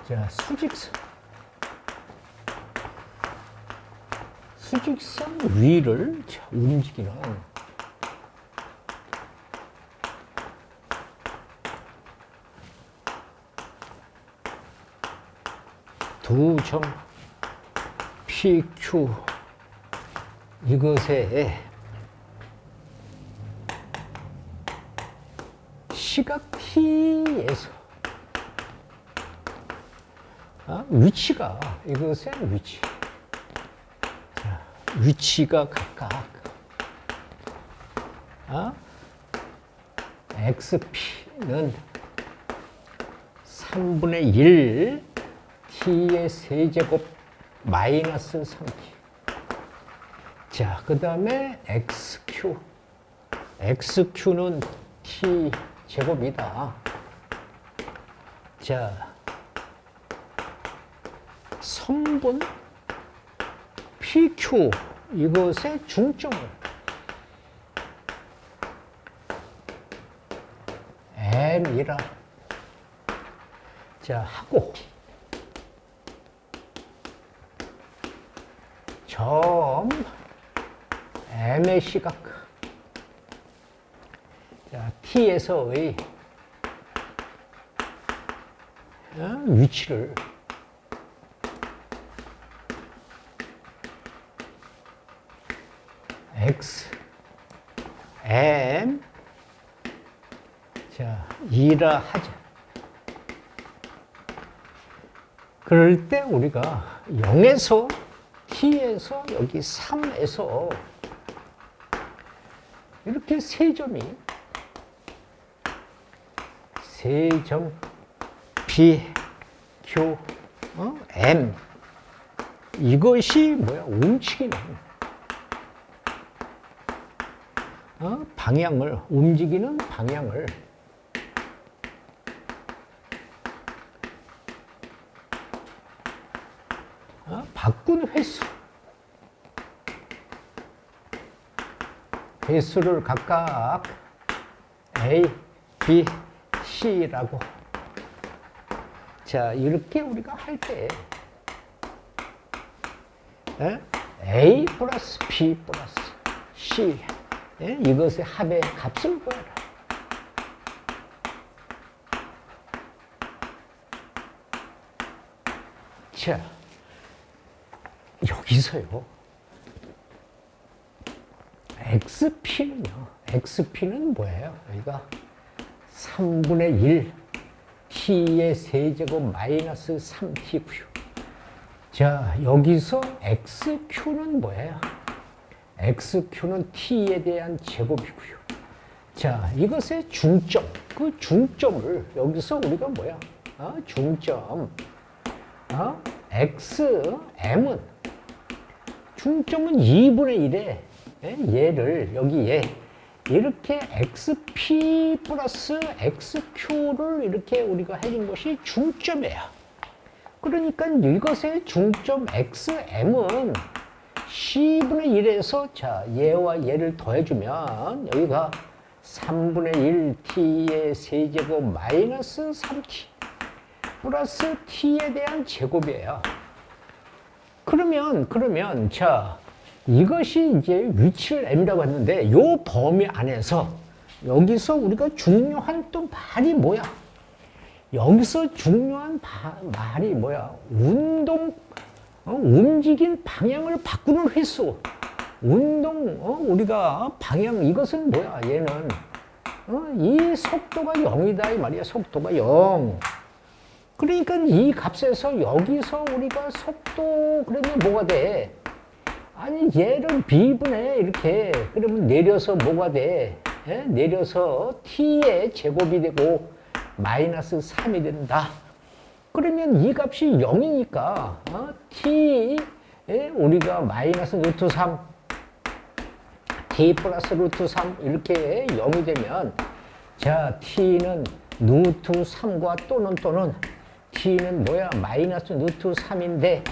자, 수직선 위를 움직이는 두 점 PQ 이것의 시각 T에서 위치가 이것의 위치 위치가 각각 XP는 3분의 1 T의 세제곱 마이너스 3T. 자, 그 다음에 XQ. XQ는 T 제곱이다. 자, 선분 PQ 이것의 중점을 M이라 자 하고 점 M의 시각 자 T에서의 위치를 X, M, 자, 2라 하자. 그럴 때 우리가 0에서, T에서, 여기 3에서 이렇게 세 점이, 세 점, B, Q, M. 이것이 뭐야? 움직이는. 방향을, 움직이는 방향을 바꾼 횟수를 각각 A, B, C라고 자 이렇게 우리가 할 때 A 플러스 B 플러스 C 이것의 합의 값을 구해라. 자, 여기서요. XP는 뭐예요? 여기가 3분의 1 T의 세제곱 마이너스 3T고요. 자, 여기서 XQ는 뭐예요? XQ는 T에 대한 제곱이고요. 자, 이것의 중점, 그 중점을 여기서 우리가 뭐야? 중점, XM은 중점은 2분의 1에 얘를 여기에 이렇게 XP 플러스 XQ를 이렇게 우리가 해준 것이 중점이에요. 그러니까 이것의 중점 XM은 C분의 1에서 자 얘와 얘를 더해주면 여기가 3분의 1 T의 세제곱 마이너스 3T 플러스 T에 대한 제곱이에요. 그러면 자 이것이 이제 위치를 M이라고 했는데 요 범위 안에서 여기서 우리가 중요한 또 말이 뭐야? 여기서 중요한 말이 뭐야? 움직인 방향을 바꾸는 횟수. 우리가 방향, 이것은 뭐야? 얘는, 이 속도가 0이다. 이 말이야. 속도가 0. 그러니까 이 값에서 여기서 우리가 속도, 그러면 뭐가 돼? 아니, 얘를 B분의 이렇게, 그러면 내려서 뭐가 돼? 내려서 T의 제곱이 되고, 마이너스 3이 된다. 그러면 이 값이 0이니까 T에 우리가 마이너스 루트 3 T 플러스 루트 3 이렇게 0이 되면 자 T는 루트 3과 또는 T는 뭐야? 마이너스 루트 3인데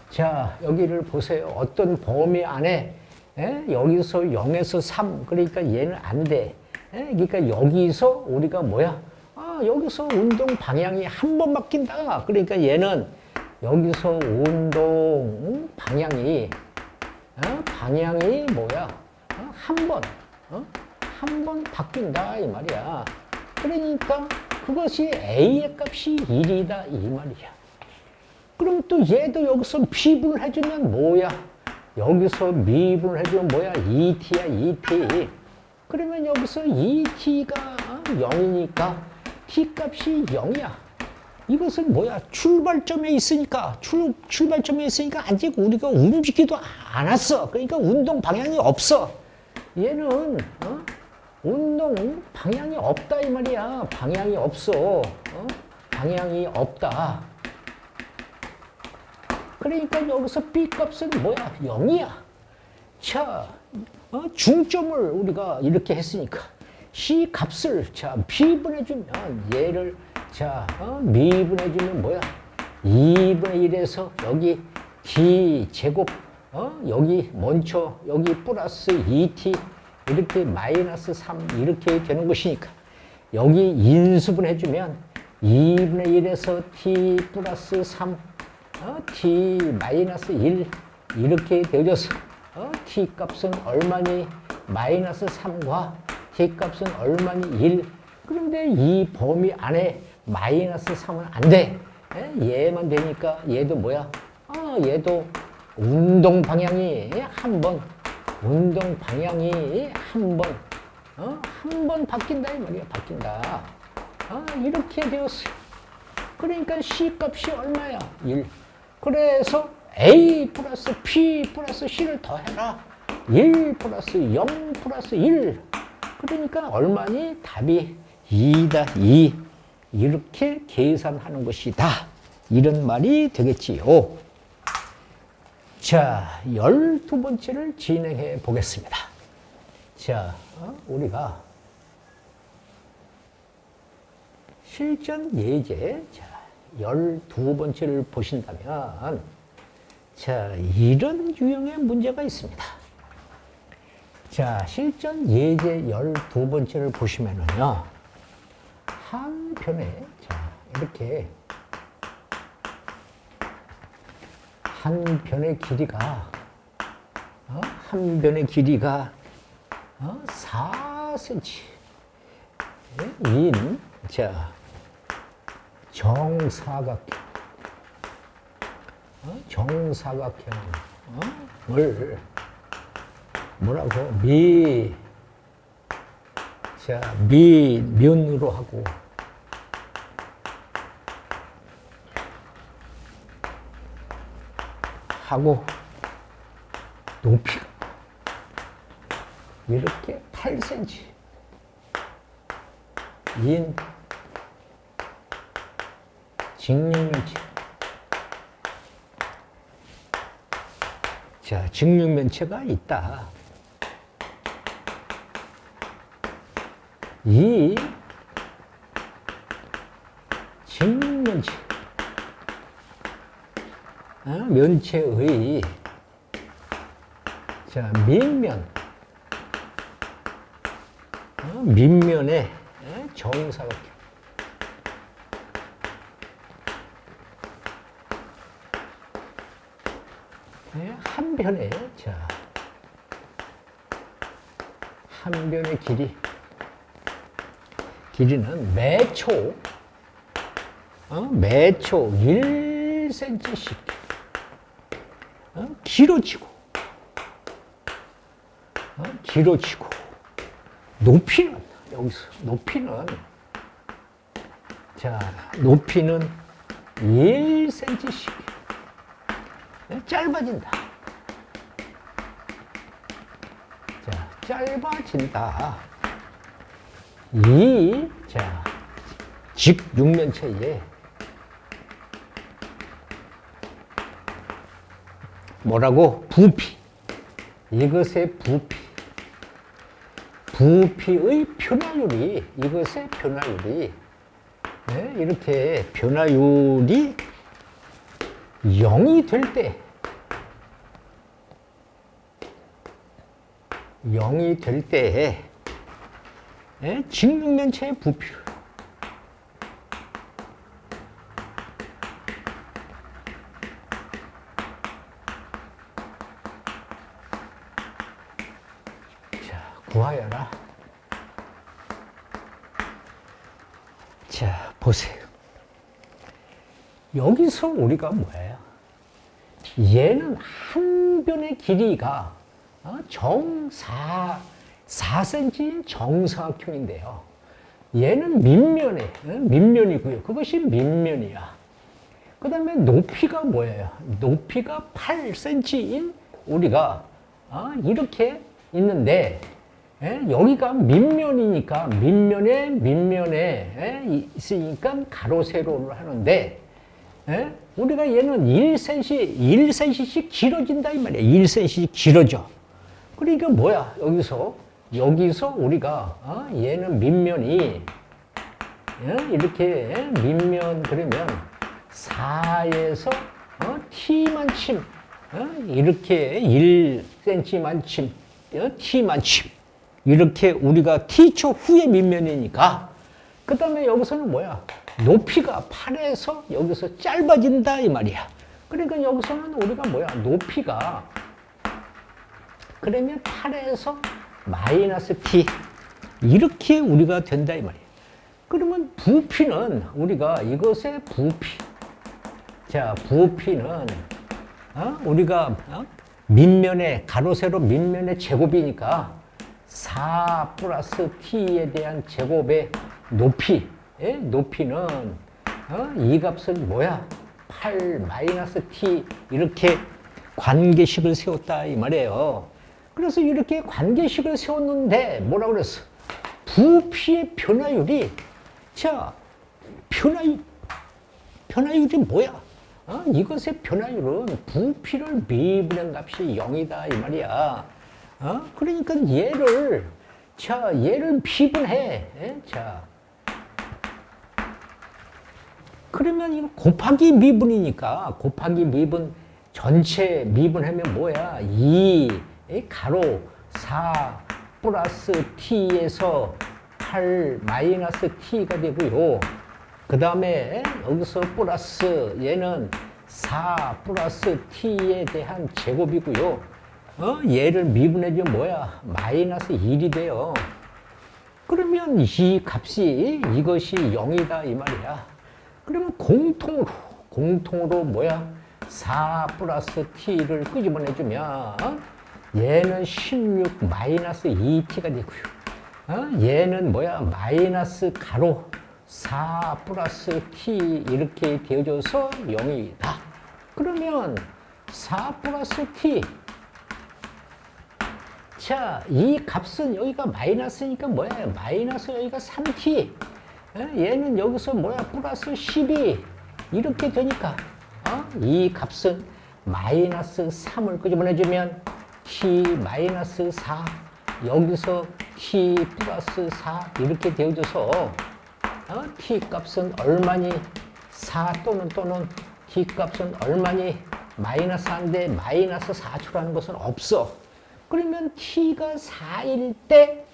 자 여기를 보세요. 어떤 범위 안에 여기서 0에서 3 그러니까 얘는 안 돼. 그러니까 여기서 우리가 뭐야? 여기서 운동 방향이 한 번 바뀐다. 그러니까 얘는 여기서 운동 방향이 방향이 뭐야? 한 번 바뀐다 이 말이야. 그러니까 그것이 A의 값이 1이다 이 말이야. 그럼 또 얘도 여기서 비분을 해주면 뭐야? 여기서 미분을 해주면 뭐야? 2t야 2t. 그러면 여기서 2t가 0이니까 t 값이 0이야. 이것은 뭐야? 출발점에 있으니까 출발점에 있으니까 아직 우리가 움직이도 않았어. 그러니까 운동 방향이 없어. 얘는 운동 방향이 없다 이 말이야. 방향이 없어. 방향이 없다. 그러니까 여기서 B 값은 뭐야? 0이야. 자, 중점을 우리가 이렇게 했으니까 C 값을 자 B분해주면 얘를 자 미분해주면 뭐야? 2분의 1에서 여기 D 제곱 여기 먼저 여기 플러스 2T 이렇게 마이너스 3 이렇게 되는 것이니까 여기 인수분 해주면 2분의 1에서 T 플러스 3 T 마이너스 1 이렇게 되어져서 T 값은 얼마니? 마이너스 3과 T 값은 얼마니? 1. 그런데 이 범위 안에 마이너스 3은 안 돼. 얘만 되니까 얘도 뭐야? 얘도 운동 방향이 한 번 한 번 바뀐다 이 말이야. 바뀐다. 이렇게 되었어. 그러니까 C 값이 얼마야? 1. 그래서 A 플러스 P 플러스 C를 더해라. 1 플러스 0 플러스 1. 그러니까 얼마니? 답이 2다. 2. 이렇게 계산하는 것이다. 이런 말이 되겠지요. 자, 12번째를 진행해 보겠습니다. 자, 우리가 실전 예제, 자, 12번째를 보신다면, 자, 이런 유형의 문제가 있습니다. 자, 실전 예제 12번째를 보시면은요, 한 편에, 자, 이렇게, 한 변의 길이가, 한 변의 길이가 4cm 인, 자, 정사각형, 정사각형을 뭐라고? 미면으로 하고 높이가 이렇게 8cm 인 직육면체. 자, 직육면체가 있다. 이 직육면체, 면체의 자 밑면의 정사각형. 한 변의 자 한 변의 길이는 매초 1cm씩 길어지고 높이는 여기서 높이는 1cm씩 짧아진다. 자, 짧아진다. 이 직육면체에 뭐라고? 부피. 이것의 부피의 변화율이, 이것의 변화율이, 이렇게 변화율이 0이 될 때, 0이 될 때에 직육면체의 부피율, 자, 보세요. 여기서 우리가 뭐예요? 얘는 한 변의 길이가 정 4cm인 정사각형인데요. 얘는 밑면이고요. 그것이 밑면이야. 그 다음에 높이가 뭐예요? 높이가 8cm인 우리가 이렇게 있는데 여기가 밑면이니까 밑면에 있으니까 가로 세로를 하는데 우리가 얘는 1cm씩 길어진다 이 말이야. 1cm씩 길어져. 그러니까 뭐야? 여기서 우리가 얘는 밑면이 이렇게 밑면 그러면 4에서 t만침 이렇게 1cm만침 t만침 이렇게 우리가 t초 후의 밑면이니까 그 다음에 여기서는 뭐야? 높이가 8에서 여기서 짧아진다 이 말이야. 그러니까 여기서는 우리가 뭐야? 높이가 그러면 8에서 마이너스 t 이렇게 우리가 된다 이 말이야. 그러면 부피는 우리가 이것의 부피 자 부피는 우리가 밑면의 가로 세로 밑면의 제곱이니까 4 플러스 t에 대한 제곱의 높이는 이 값은 뭐야? 8 마이너스 t 이렇게 관계식을 세웠다 이 말이에요. 그래서 이렇게 관계식을 세웠는데 뭐라 그랬어? 부피의 변화율이 변화율이 뭐야? 이것의 변화율은 부피를 미분한 값이 0이다 이 말이야. 그러니까 얘를 미분해. 그러면 이거 곱하기 미분이니까 곱하기 미분 전체 미분하면 뭐야? 2 가로 4 플러스 t에서 8 마이너스 t가 되고요. 그 다음에 여기서 플러스 얘는 4 플러스 t에 대한 제곱이고요. 얘를 미분해주면 뭐야? 마이너스 1이 돼요. 그러면 이 값이 이것이 0이다 이 말이야. 그러면 공통으로 뭐야? 4 플러스 t를 끄집어내주면 얘는 16 마이너스 2t가 되고요. 얘는 뭐야? 마이너스 가로 4 플러스 t 이렇게 되어져서 0이다. 그러면 4 플러스 t 이 값은 여기가 마이너스니까 뭐야? 마이너스 여기가 3t 얘는 여기서 뭐야? 플러스 12 이렇게 되니까 이 값은 마이너스 3을 끄집어내주면 t 마이너스 4 여기서 t 플러스 4 이렇게 되어져서 t 값은 얼마니? 4 또는 t 값은 얼마니? 마이너스 4인데 마이너스 4초라는 것은 없어. 그러면 t가 4일 때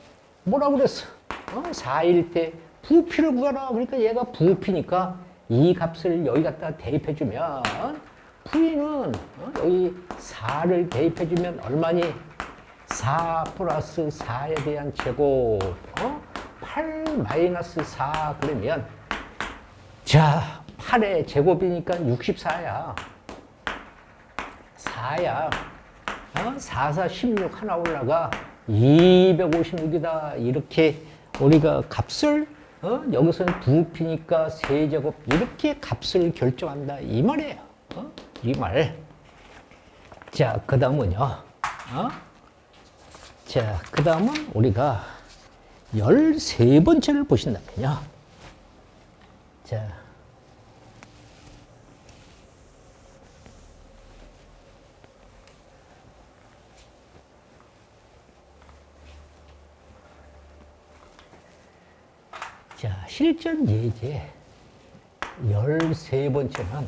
뭐라고 그랬어? 4일 때 부피를 구하라. 그러니까 얘가 부피니까 이 값을 여기 갖다 대입해주면 v는 여기 4를 대입해주면 얼마니? 4 플러스 4에 대한 제곱 8 마이너스 4 그러면 8의 제곱이니까 64야 4야 4, 4, 16 하나 올라가 256이다 이렇게 우리가 값을 여기서는 부피니까 세제곱 이렇게 값을 결정한다 이 말이에요. 이 말. 자, 그 다음은요. 자, 그 다음은 우리가 13번째를 보신다면요. 자, 실전 예제 13번째는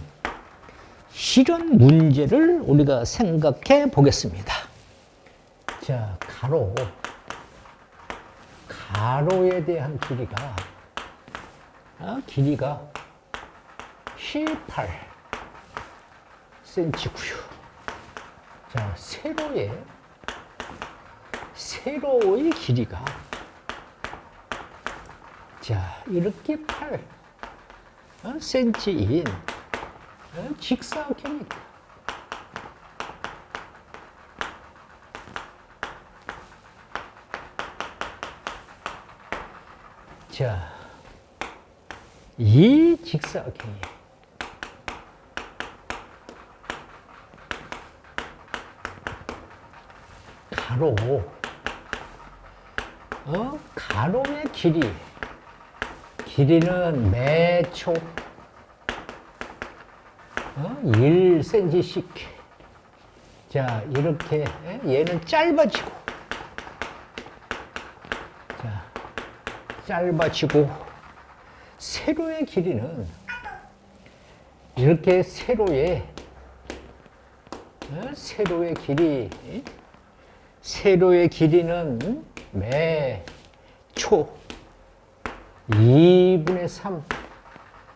실현 문제를 우리가 생각해 보겠습니다. 자, 가로에 대한 길이가 18cm고요. 자, 세로의 길이가 이렇게 cm인 직사각형이다. 자, 이 직사각형이 가로의 길이는 매초 1cm씩. 자, 이렇게 얘는 짧아지고, 자, 짧아지고, 세로의 길이는 이렇게 세로의 길이는 매초 2분의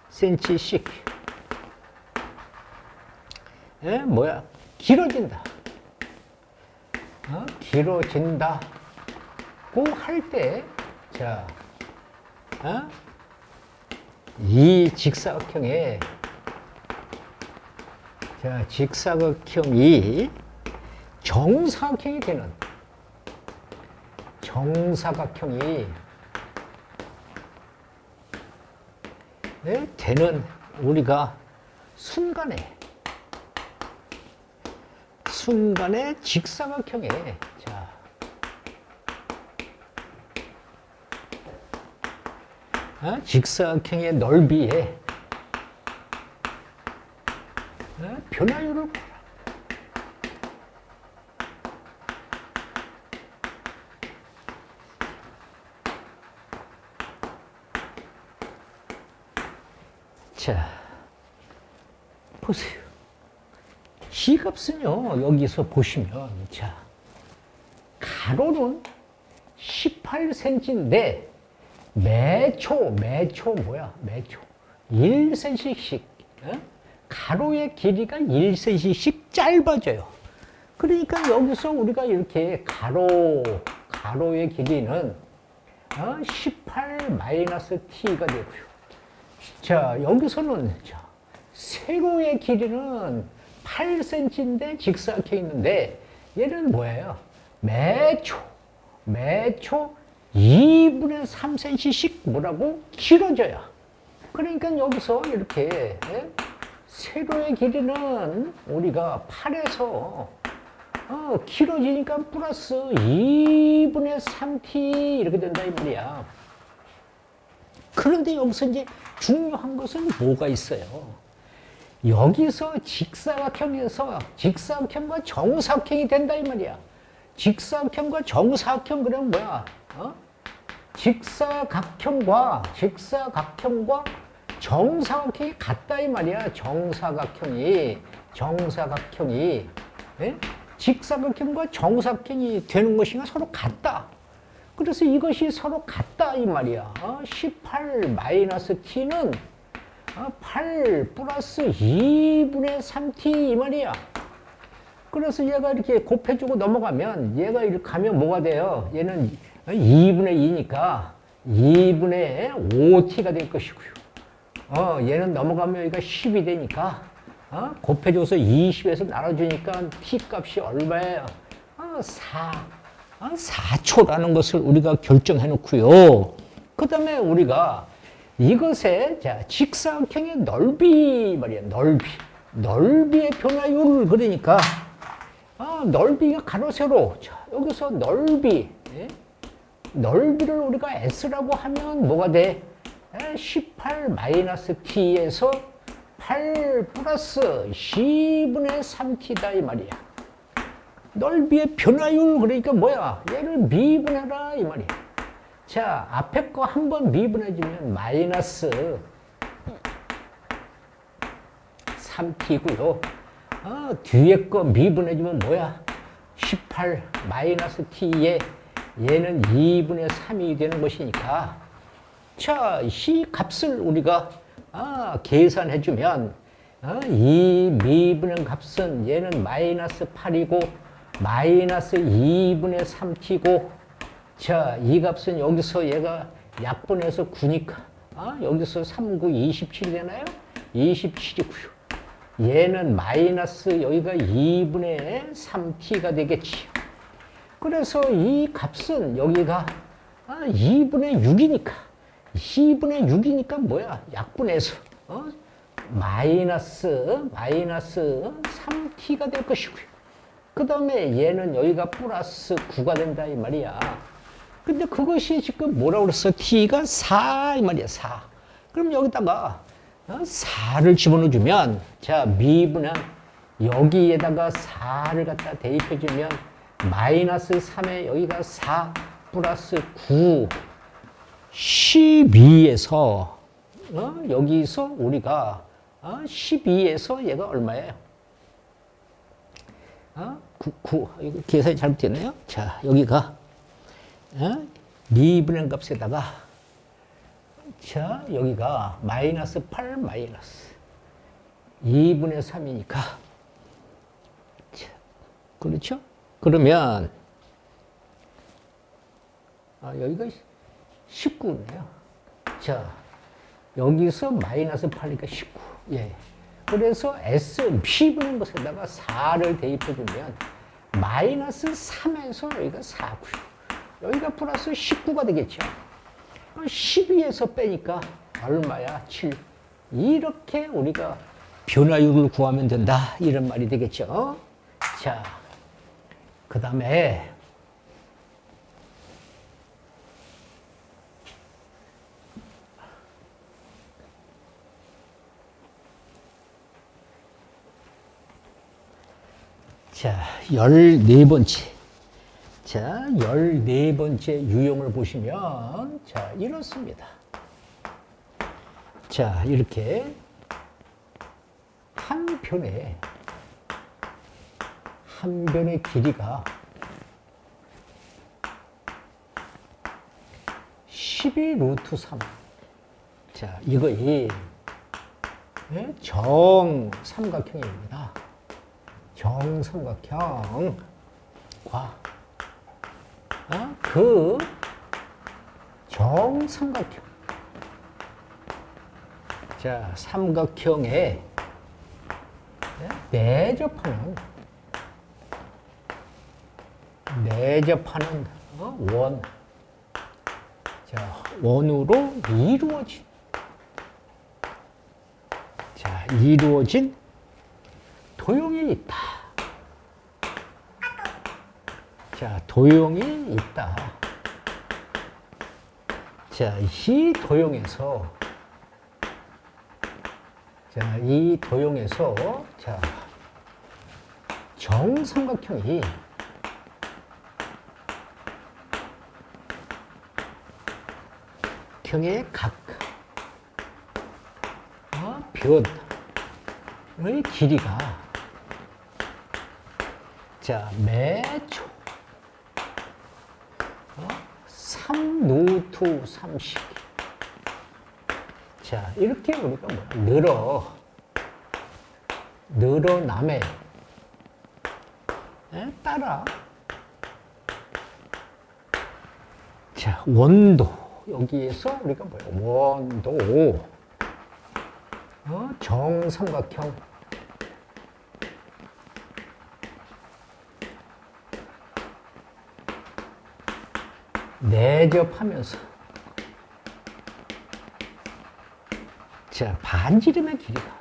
3cm씩 길어진다. 길어진다고 할 때, 자, 이 직사각형이 정사각형이 되는 우리가 순간에 직사각형에, 자, 직사각형의 넓이에 변화율을 보라. 자, 보세요. 이 값은요, 여기서 보시면, 자, 가로는 18cm인데, 매초 뭐야? 매초 1cm씩, 가로의 길이가 1cm씩 짧아져요. 그러니까 여기서 우리가 이렇게 가로의 길이는 18-t가 되고요. 자, 여기서는 세로의 길이는 8cm인데 직사각형이 있는데, 얘는 뭐예요? 매초 2분의 3cm씩 뭐라고? 길어져요. 그러니까 여기서 이렇게 세로의 길이는 우리가 8에서 길어지니까 플러스 2분의 3t 이렇게 된다 이 말이야. 그런데 여기서 이제 중요한 것은 뭐가 있어요? 여기서 직사각형에서 직사각형과 정사각형이 된다 이 말이야. 직사각형과 정사각형 그러면 뭐야? 직사각형과 정사각형이 같다 이 말이야. 정사각형이 직사각형과 정사각형이 되는 것인가 서로 같다. 그래서 이것이 서로 같다 이 말이야. 18-t는 8 플러스 2분의 3t 이 말이야. 그래서 얘가 이렇게 곱해주고 넘어가면 얘가 이렇게 가면 뭐가 돼요? 얘는 2분의 2니까 2분의 5t가 될 것이고요. 얘는 넘어가면 여기가 10이 되니까 곱해줘서 20에서 나눠주니까 t 값이 얼마예요? 4초라는 것을 우리가 결정해 놓고요. 그 다음에 우리가 이것의 직사각형의 넓이 말이야. 넓이의 변화율. 그러니까 넓이가 가로 세로. 자, 여기서 넓이를 우리가 s라고 하면 뭐가 돼? 18-t에서 8 플러스 10분의 3t다 이 말이야. 넓이의 변화율. 그러니까 뭐야? 얘를 미분해라 이 말이야. 자, 앞에 거 한번 미분해주면 마이너스 3t고요. 뒤에 거 미분해주면 뭐야? 18-t에 얘는 2분의 3이 되는 것이니까, 자, 이 값을 우리가 계산해주면 이 미분의 값은 얘는 마이너스 8이고 마이너스 2분의 3t고, 자, 이 값은 여기서 얘가 약분해서 9니까 여기서 3, 9, 27이 되나요? 27이고요. 얘는 마이너스 여기가 2분의 3t가 되겠지요. 그래서 이 값은 여기가 2분의 6이니까 2분의 6이니까 뭐야? 약분해서 마이너스 3t가 될 것이고요. 그 다음에 얘는 여기가 플러스 9가 된다 이 말이야. 근데 그것이 지금 뭐라고 그랬어? t가 4 이 말이야. 4. 그럼 여기다가 4를 집어넣어주면 자 미분은 여기에다가 4를 갖다 대입해주면 마이너스 3에 여기가 4 플러스 9 12에서 여기서 우리가 12에서 얘가 얼마예요? 9 이거 계산이 잘못됐네요. 자 여기가 미분의 값에다가 자 여기가 마이너스 8 마이너스 2분의 3이니까 자, 그렇죠? 그러면 여기가 19네요. 자 여기서 마이너스 8이니까 19. 예. 그래서 S P분인 것에다가 4를 대입해주면 마이너스 3에서 여기가 4고요. 여기가 플러스 19가 되겠죠. 12에서 빼니까 얼마야? 7. 이렇게 우리가 변화율을 구하면 된다. 이런 말이 되겠죠. 자, 그 다음에 자, 14번째. 자, 14번째 유형을 보시면, 자, 이렇습니다. 자, 이렇게 한 변의 길이가 12 루트 3. 자, 이거이 정삼각형입니다. 정삼각형과 그 정삼각형. 자, 삼각형에 내접하는 원. 자, 원으로 이루어진 도형이 있다. 자, 도형이 있다. 자, 이 도형에서 자, 정삼각형이 형의 각 변의 길이가 자, 매초 3 루트 30. 자, 이렇게 우리가 늘어남에 따라 자, 원도 여기에서 우리가 원도 정삼각형 내접하면서 자, 반지름의 길이가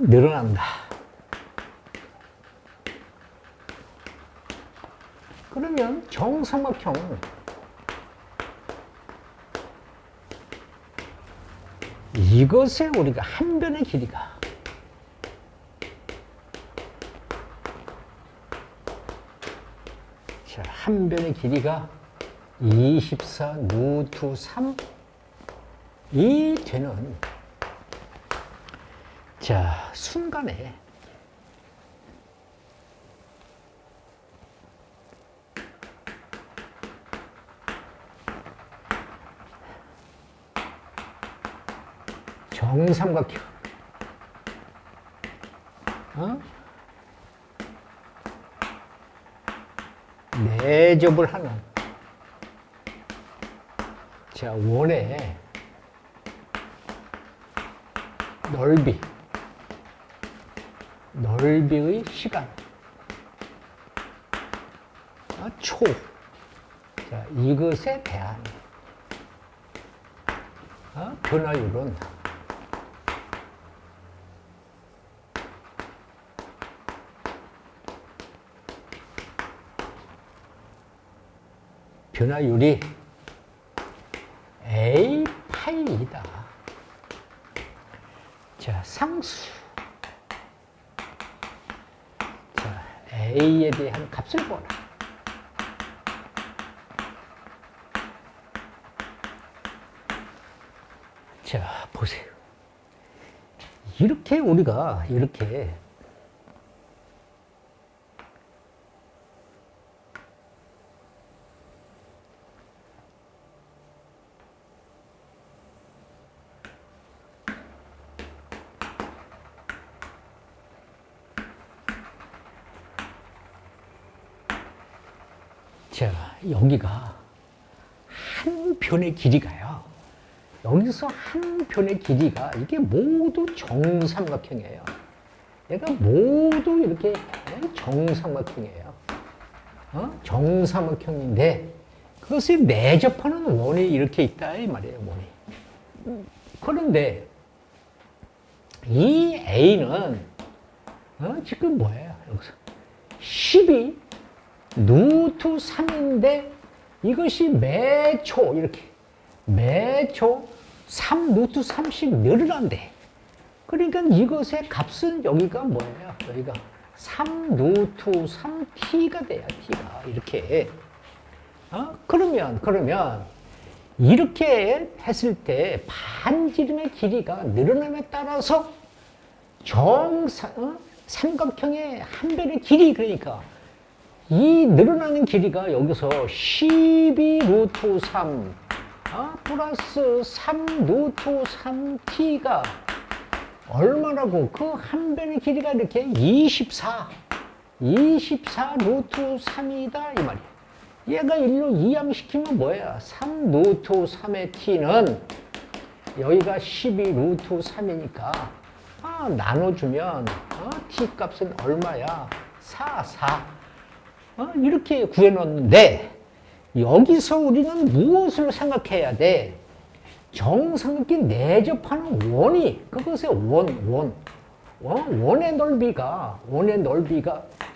늘어난다. 그러면 정삼각형 이것에 우리가 한 변의 길이가 자, 한 변의 길이가 24 루트 3이 되는 자, 순간에 정삼각형 내접을 하는 자 원의 넓이의 시간 초 자, 이것에 대한 변화율은 변화율이 A 파이이다. 자, 상수. 자, A에 대한 값을 보라. 자, 보세요. 이렇게 우리가 이렇게 자, 여기가 한 편의 길이가요. 여기서 한 편의 길이가 이게 모두 정삼각형이에요. 얘가 모두 이렇게 정삼각형이에요. 정삼각형인데 그것을 내접하는 원이 이렇게 있다 이 말이에요. 원이. 그런데 이 A는 지금 뭐예요? 여기서 12 루트 3인데 이것이 매초 이렇게 매초 3 루트 3씩 늘어난대. 그러니까 이것의 값은 여기가 뭐예요? 여기가 3 루트 3t가 돼요. t가 이렇게. 그러면 이렇게 했을 때 반지름의 길이가 늘어남에 따라서 삼각형의 한 변의 길이 그러니까 이 늘어나는 길이가 여기서 12 루트 3 플러스 3 루트 3t가 얼마라고 그 한 변의 길이가 이렇게 24 루트 3이다 이 말이야. 얘가 일로 이항시키면 뭐야? 3 루트 3의 t는 여기가 12 루트 3이니까 나눠주면 t 값은 얼마야? 4 이렇게 구해놓는데 여기서 우리는 무엇을 생각해야 돼? 정삼각형 내접하는 원이 그것의 원의 넓이가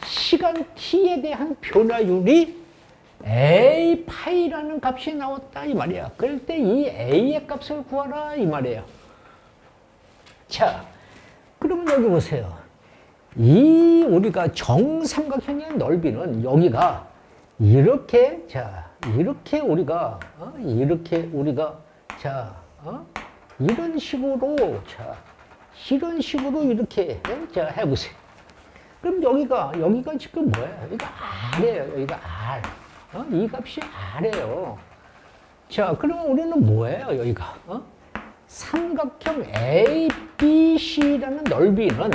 시간 t에 대한 변화율이 a 파이라는 값이 나왔다 이 말이야. 그럴 때 이 a의 값을 구하라 이 말이에요. 자, 그러면 여기 보세요. 이 우리가 정삼각형의 넓이는 여기가 이렇게 이렇게 우리가 이런 식으로 이렇게 해보세요. 그럼 여기가 지금 뭐예요? 여기가 R이에요. 여기가 R. 이 값이 R이에요. 자, 그러면 우리는 뭐예요? 여기가 삼각형 ABC라는 넓이는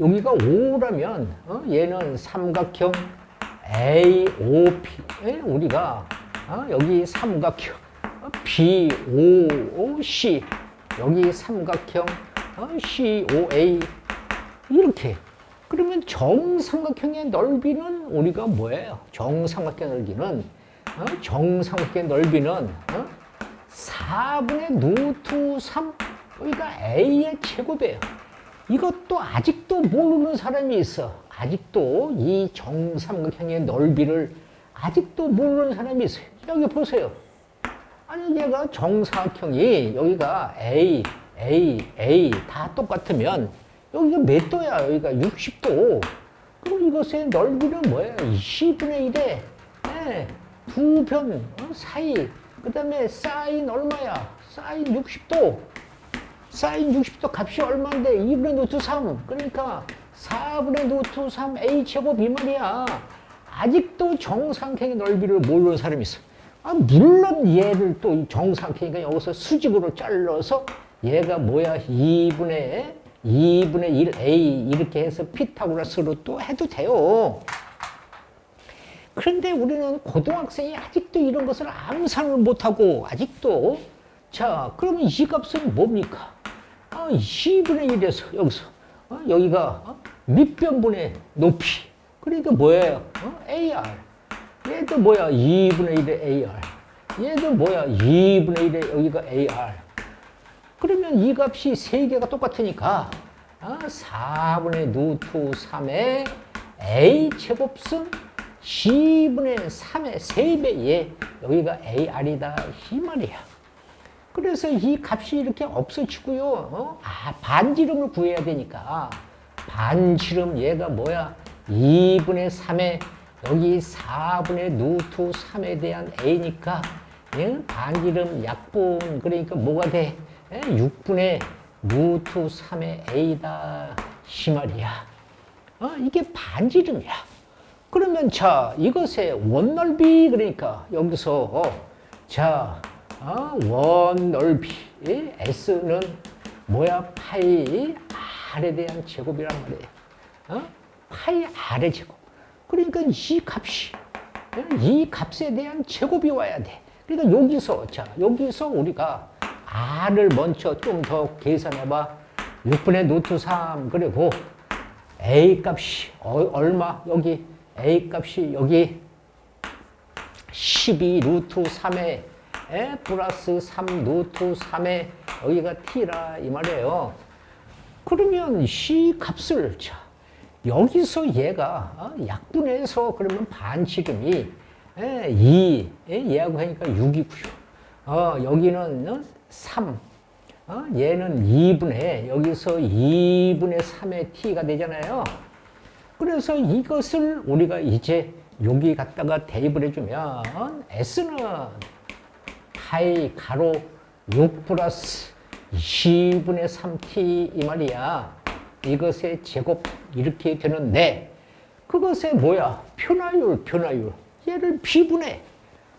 여기가 5라면 얘는 삼각형 AOP 우리가 여기 삼각형 BOC 여기 삼각형 COA 이렇게 그러면 정삼각형의 넓이는 우리가 뭐예요? 정삼각형의 넓이는 4분의 루트 3 여기가 A의 제곱이에요. 이것도 아직도 모르는 사람이 있어. 아직도 이 정삼각형의 넓이를 아직도 모르는 사람이 있어요. 여기 보세요. 아니 얘가 정삼각형이 여기가 A 다 똑같으면 여기가 몇 도야? 여기가 60도. 그럼 이것의 넓이는 뭐예요? 10분의 1에 두 변 사이 그 다음에 사인 얼마야? 사인 60도. 사인 60도 값이 얼마인데 2분의 루트 3 그러니까 4분의 루트 3 a 제곱 이 말이야. 아직도 정삼각형의 넓이를 모르는 사람이 있어. 물론 얘를 또 정삼각형이니까 여기서 수직으로 잘라서 얘가 뭐야 2분의 1a 이렇게 해서 피타고라스로 또 해도 돼요. 그런데 우리는 고등학생이 아직도 이런 것을 암산을 못하고 아직도 자 그러면 이 값은 뭡니까? 2분의 1에서 여기서 여기가 밑변분의 높이 그러니까 뭐예요? AR 얘도 뭐야? 2분의 1의 AR 얘도 뭐야? 2분의 1의 여기가 AR 그러면 이 값이 세 개가 똑같으니까 4분의 루트 3의 A 제곱승 10분의 3의 3배 얘 여기가 AR이다 이 말이야. 그래서 이 값이 이렇게 없어지고요. 반지름을 구해야 되니까 반지름 얘가 뭐야? 2분의 3의 여기 4분의 루트 3에 대한 A니까 반지름 약분 그러니까 뭐가 돼? 6분의 루트 3의 A다 이 말이야. 이게 반지름이야. 그러면 자 이것의 원넓이 그러니까 여기서 자 원넓이 S는 뭐야? 파이 R에 대한 제곱이란 말이에요. 파이 R의 제곱. 그러니까 이 값이 이 값에 대한 제곱이 와야 돼. 그러니까 여기서 자 여기서 우리가 R을 먼저 좀 더 계산해봐. 6분의 루트 3 그리고 A 값이 얼마? 여기 A 값이 여기 12 루트 3에 플러스 3 루트 3에 여기가 T라 이 말이에요. 그러면 C 값을 자 여기서 얘가 약분해서 그러면 반지름이 2 얘하고 하니까 6이고요. 여기는 3 얘는 2분의 여기서 2분의 3의 t가 되잖아요. 그래서 이것을 우리가 이제 여기 갖다가 대입을 해주면 s는 파이 가로 6 플러스 2분의 3t 이 말이야. 이것의 제곱 이렇게 되는데 그것의 뭐야? 변화율 얘를 비분해.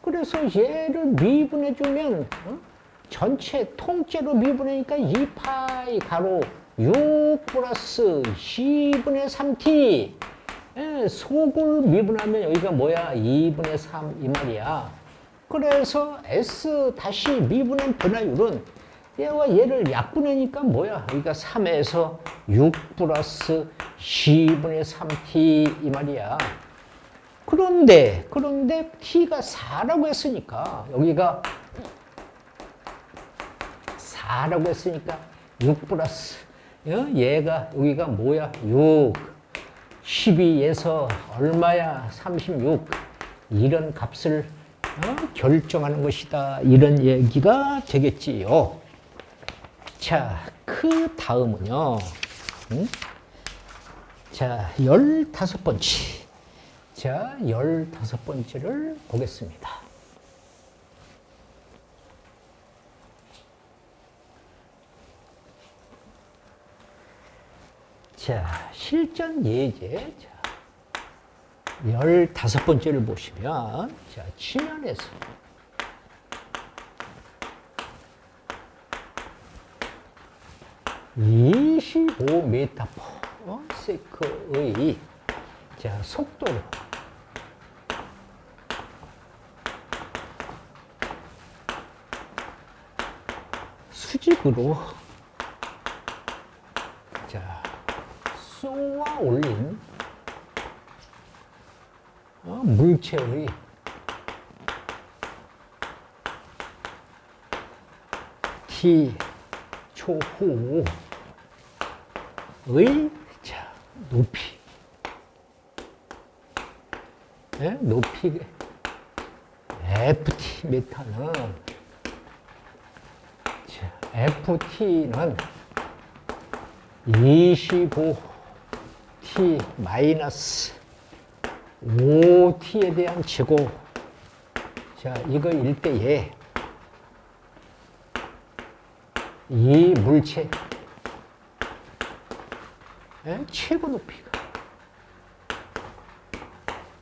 그래서 얘를 미분해주면 전체 통째로 미분하니까 2파이 가로 6 플러스 2분의 3t 속을 미분하면 여기가 뭐야? 2분의 3 이 말이야. 그래서 S 다시 미분한 변화율은 얘와 얘를 약분하니까 뭐야? 여기가 3에서 6 플러스 2분의 3t 이 말이야. 그런데 t가 4라고 했으니까 여기가 4라고 했으니까 6 플러스 얘가 여기가 뭐야? 6 12에서 얼마야? 36 이런 값을 결정하는 것이다 이런 얘기가 되겠지요. 자, 그 다음은요. 자, 15번째. 자, 15번째를 보겠습니다. 자, 실전 예제. 자, 15번째를 보시면, 자, 지면에서. (25m/s) 의 자, 속도로 수직으로 자, 쏘아 올린 물체의 t 초후의 자, 높이 높이 ft 미터는 자, ft는 25t 마이너스 5t에 대한 제곱. 자, 이거일 때에 이 물체 최고 높이가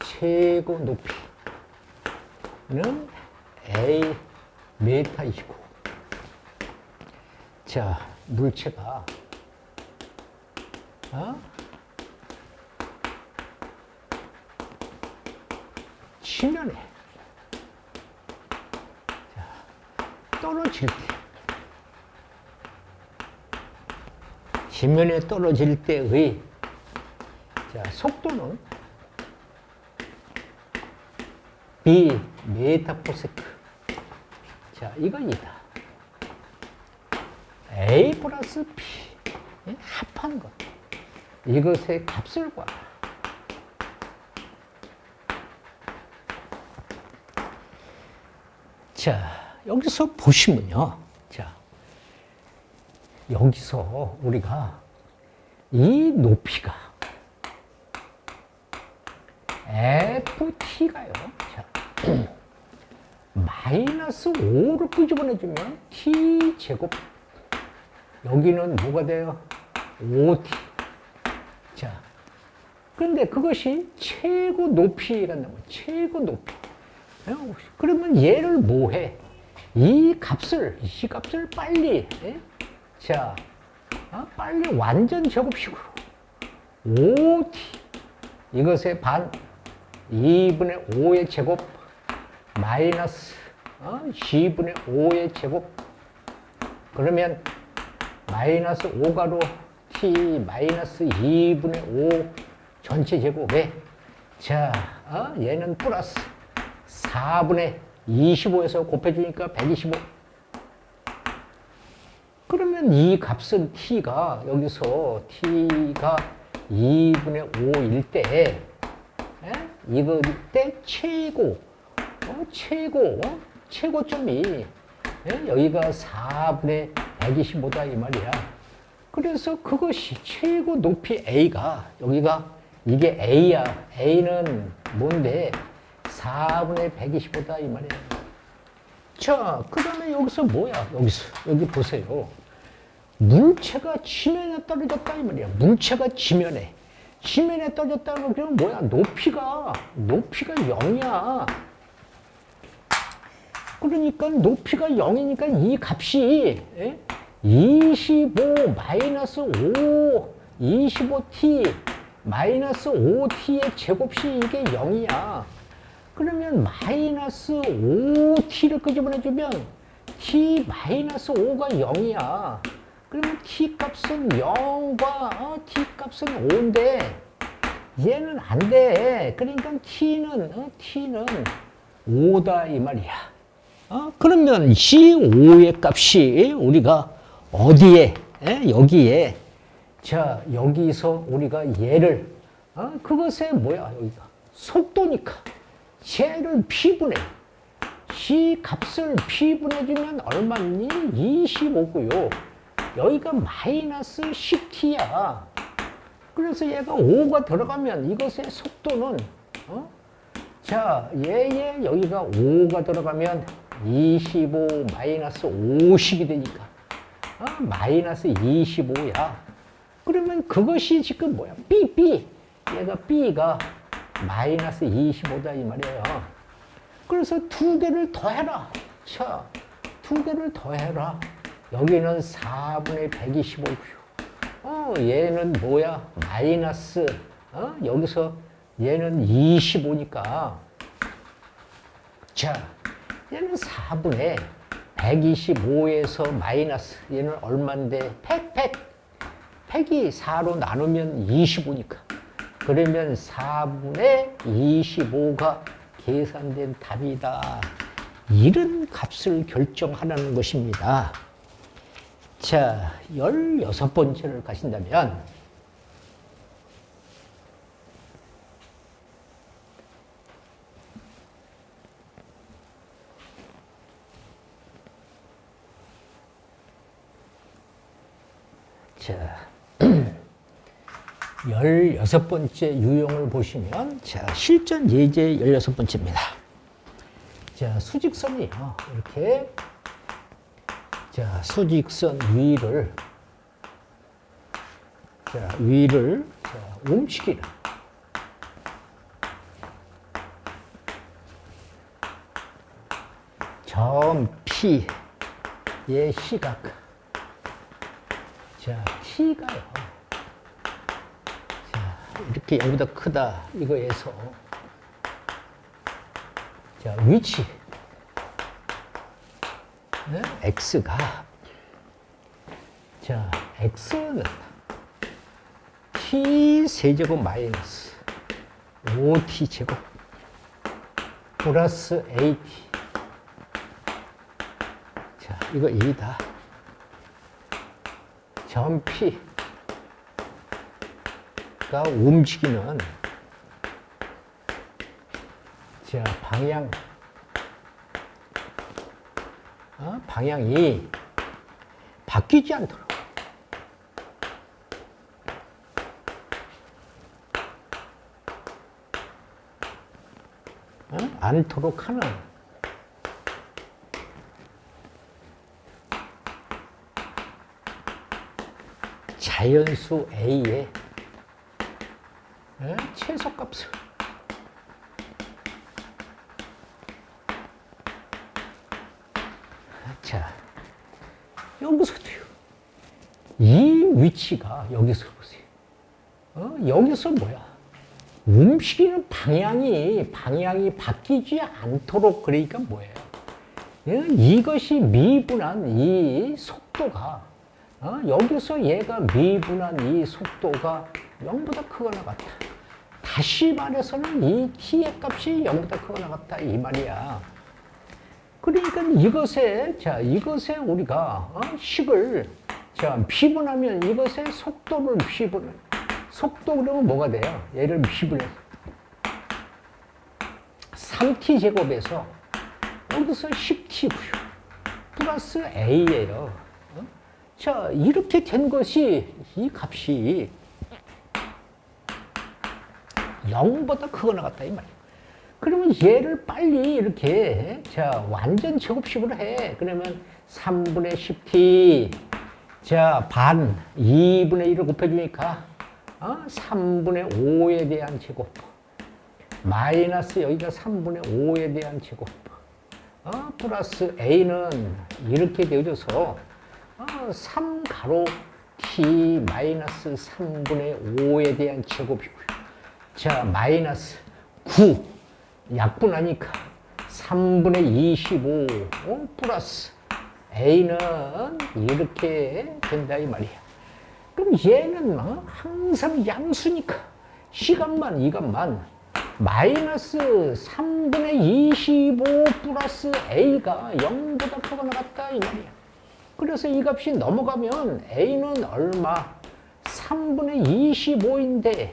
최고 높이는 A 메타이고 자, 물체가 지면에 떨어질 때, 지면에 떨어질 때의 속도는 B 메타포세크. 이겁니다. A 플러스 B 합한 것. 이것의 값을 봐. 여기서 보시면요. 여기서 우리가 이 높이가 FT가요. 마이너스 5를 끄집어내주면 T제곱. 여기는 뭐가 돼요? 5T. 그런데 그것이 최고 높이가 나면 최고 높이. 그러면 얘를 뭐해? 이 값을 빨리, 빨리 완전 제곱식으로 5t 이것의 반 2분의 5의 제곱 마이너스 g분의 5의 제곱. 그러면 마이너스 5가로 t 마이너스 2분의 5 전체 제곱에 얘는 플러스 4분의 25에서 곱해주니까 125. 그러면 이 값은 t가 여기서 t가 2분의 5일 때 이거 때 최고점이 여기가 4분의 125다 이 말이야. 그래서 그것이 최고 높이 A가 여기가 이게 A야. A는 뭔데? 4분의 125다 이 말이야. 그 다음에 여기서 뭐야? 여기 보세요. 물체가 지면에 떨어졌다 이 말이야. 물체가 지면에 떨어졌다는 건 뭐야? 높이가 0이야. 그러니까 높이가 0이니까 이 값이 25 마이너스 5 25t 마이너스 5t의 제곱이 이게 0이야. 그러면 마이너스 5t를 끄집어내주면 t 마이너스 5가 0이야. 그러면 t 값은 0과 t 값은 5인데 얘는 안 돼. 그러니까 t는 5다 이 말이야. 그러면 이 5의 값이 우리가 어디에? 여기에. 여기서 우리가 얘를 그것에 뭐야? 여기가 속도니까. 쟤를 p분해. C 값을 p분해주면 얼마니? 25고요. 여기가 마이너스 10t야. 그래서 얘가 5가 들어가면 이것의 속도는 얘 여기가 5가 들어가면 25 마이너스 50이 되니까 마이너스 25야. 그러면 그것이 지금 뭐야? B. 얘가 B가 마이너스 25다 이 말이에요. 그래서 두 개를 더해라. 두 개를 더해라. 여기는 4분의 125고요. 얘는 뭐야? 마이너스 여기서 얘는 25니까 얘는 4분의 125에서 마이너스 얘는 얼만데 100이 4로 나누면 25니까 그러면 4분의 25가 계산된 답이다. 이런 값을 결정하라는 것입니다. 16번째를 가신다면 자, 16번째 유형을 보시면, 실전 예제 16번째입니다. 수직선이요. 이렇게, 수직선 위를, 움직이는. 점 P의 시각. T가요. 이렇게 0보다 크다. 이거에서 자, 위치. 네? x가, 자, x는 t 세제곱 마이너스 5t 제곱 플러스 at. 자, 이거 2다. 점 P가 움직이는, 자, 방향이 바뀌지 않도록 않도록 하는 자연수 A의 최소값을 자, 여기서도요. 이 위치가 여기서 보세요. 여기서 뭐야? 움직이는 방향이 바뀌지 않도록, 그러니까 뭐예요? 이것이 미분한 이 속도가, 여기서 얘가 미분한 이 속도가 0보다 크거나 같다. 다시 말해서는 이 t의 값이 0보다 크거나 같다, 이 말이야. 그러니까 이것에 우리가 식을 미분하면, 이것의 속도를 속도 그러면 뭐가 돼요? 얘를 미분해서 3t 제곱에서 여기서 10t고요. 플러스 a예요. 자, 이렇게 된 것이, 이 값이 0보다 크거나 같다, 이 말이에요. 그러면 얘를 빨리 이렇게, 자, 완전 제곱식으로 해. 그러면 3분의 10t, 자, 반, 2분의 1을 곱해주니까, 3분의 5에 대한 제곱. 마이너스 여기가 3분의 5에 대한 제곱. 플러스 a는 이렇게 되어져서, 3 가로 t 마이너스 3분의 5에 대한 제곱이고요. 자, 마이너스 9. 약분하니까 3분의 25 플러스 a는 이렇게 된다, 이 말이야. 그럼 얘는 항상 양수니까 시간만, 이것만 마이너스 3분의 25 플러스 a가 0보다 크거나 같다, 이 말이야. 그래서 이 값이 넘어가면 a는 얼마? 3분의 25인데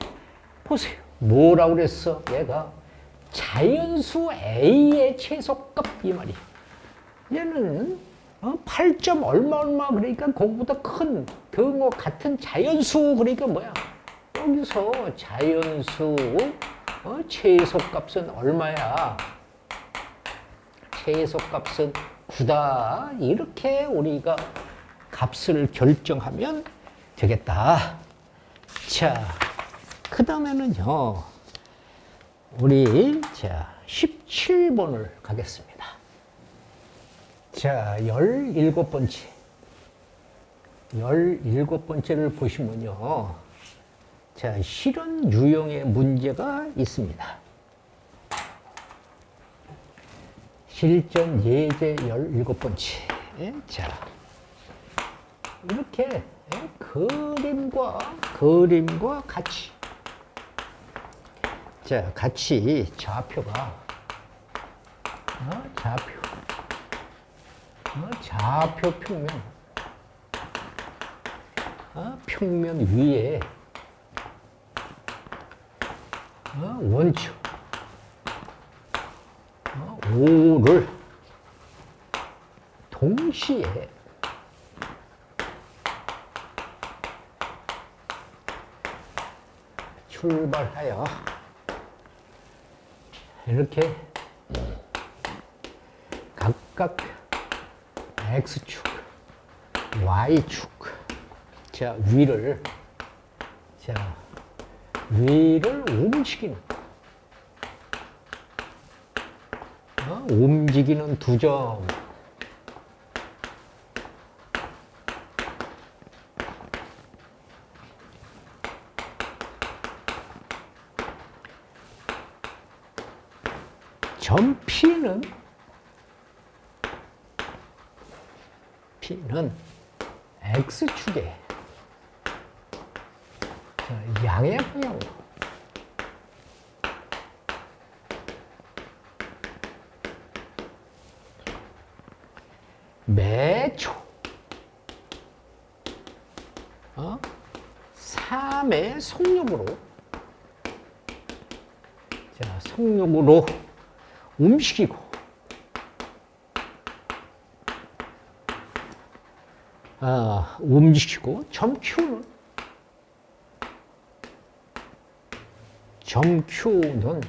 보세요. 뭐라고 그랬어? 얘가 자연수 A의 최소값, 이 말이야. 얘는 8점 얼마 그러니까 그거보다 큰 등호 같은 자연수, 그러니까 뭐야? 여기서 자연수 최소값은 얼마야? 최소값은 9다. 이렇게 우리가 값을 결정하면 되겠다. 자, 그 다음에는요, 우리, 자, 17번을 가겠습니다. 자, 17번째. 17번째를 보시면요. 자, 실현 유형의 문제가 있습니다. 실전 예제 17번째. 자, 이렇게 그림과 같이. 자, 같이 좌표가, 좌표 평면 위에 원축 5를 동시에 출발하여 이렇게 각각 X축, Y축, 자, 위를 움직이는 두 점. 점 P는 X축에 양의 방향으로 매초 3의 속력으로 속력으로 움직이고 점 Q는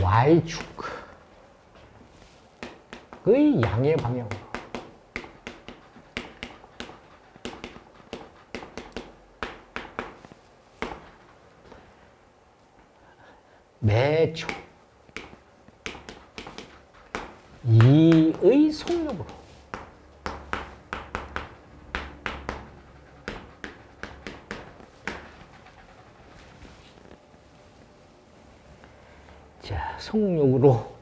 Y축의 양의 방향으로 매초 2의 속력으로 속력으로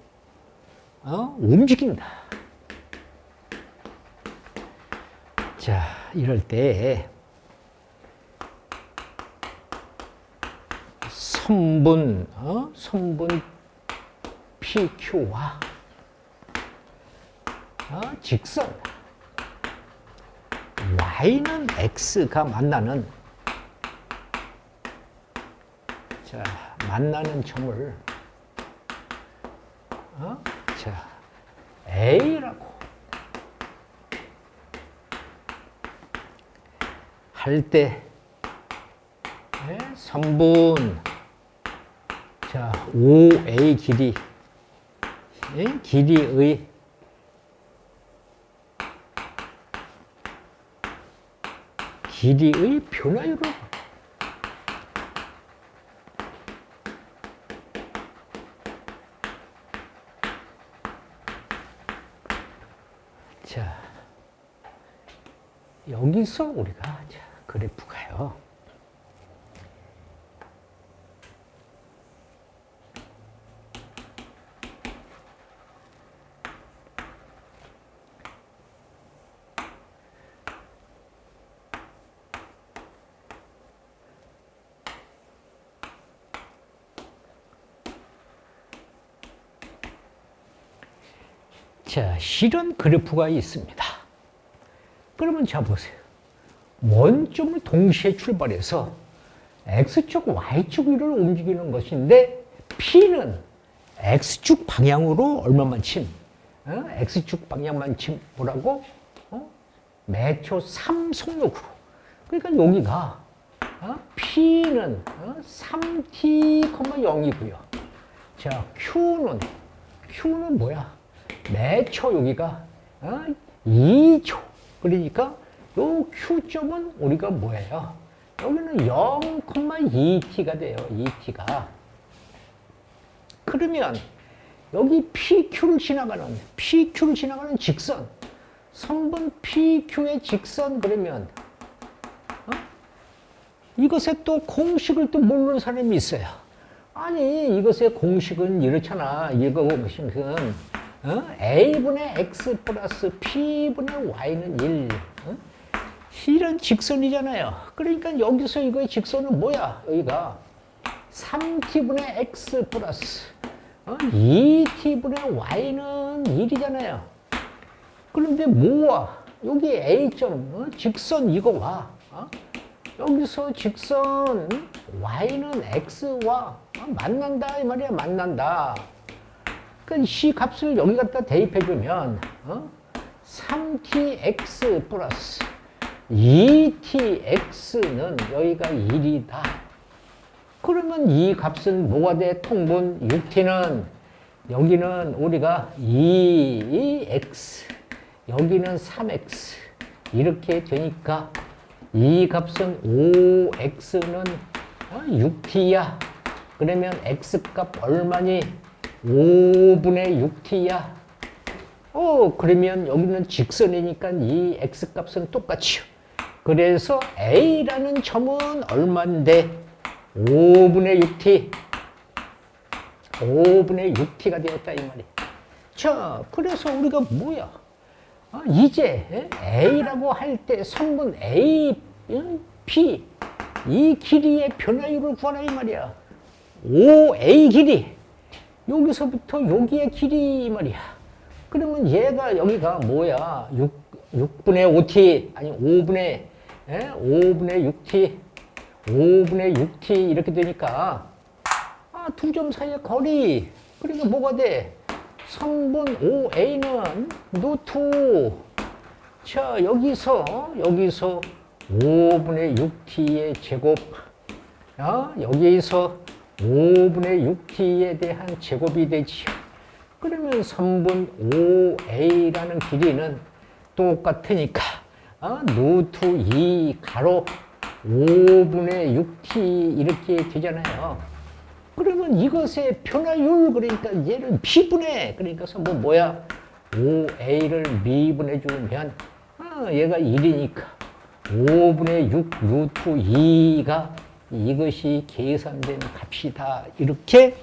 움직인다. 이럴 때 선분 PQ와 직선 Y는 X가 만나는 점을 A라고 할 때 선분 OA 길이의 변화율을 여기서 우리가 그래프가요. 실현 그래프가 있습니다. 그러면 보세요. 원점을 동시에 출발해서 X축, Y축 위를 움직이는 것인데 P는 X축 방향으로 얼마만큼? X축 방향만큼 뭐라고? 매초 3 속력으로. 그러니까 여기가 P는 3t,0이고요. Q는 뭐야? 매초 여기가 2초. 그러니까 요 Q점은 우리가 뭐예요? 여기는 0,2t가 돼요. 2t가. 그러면 여기 PQ를 지나가는 직선, 선분 PQ의 직선 그러면 이것에 또 공식을 또 모르는 사람이 있어요. 아니 이것의 공식은 이렇잖아. 이거 공식은 A분의 X 플러스 P분의 Y는 1. 이런 직선이잖아요. 그러니까 여기서 이거의 직선은 뭐야? 여기가 3t분의 X 플러스 2t분의 Y는 1이잖아요. 그런데 뭐와? 여기 A점, 직선 이거 와. 여기서 직선 Y는 X와 만난다 이 말이야. 만난다. 그러니까 C 값을 여기 갖다 대입해주면 3tx 플러스 2tx는 여기가 1이다. 그러면 이 값은 뭐가 돼? 통분 6t는 여기는 우리가 2x 여기는 3x 이렇게 되니까 이 값은 5x는 6t야. 그러면 x값 얼마니? 5분의 6t야. 그러면 여기는 직선이니까 이 x값은 똑같이요. 그래서 A라는 점은 얼마인데? 5분의 6t. 5분의 6t가 되었다 이 말이야. 자, 그래서 우리가 뭐야? 이제 a라고 할 때 선분 a, b 이 길이의 변화율을 구하라 이 말이야. 5a 길이 여기서부터 여기의 길이 이 말이야. 그러면 얘가 여기가 뭐야? 6분의 5t 아니 5분의 6t 5분의 6t 이렇게 되니까 두 점 사이의 거리 그러니까 뭐가 돼? 3분 5a는 루트 자 여기서 5분의 6t의 제곱 여기에서 5분의 6t에 대한 제곱이 되지. 그러면 3분 5a라는 길이는 똑같으니까 루트 2 가로 5분의 6t 이렇게 되잖아요. 그러면 이것의 변화율 그러니까 얘를 미분해 그러니까 뭐야 5a를 미분해 주면 얘가 1이니까 5분의 6 루트 2가 이것이 계산된 값이다 이렇게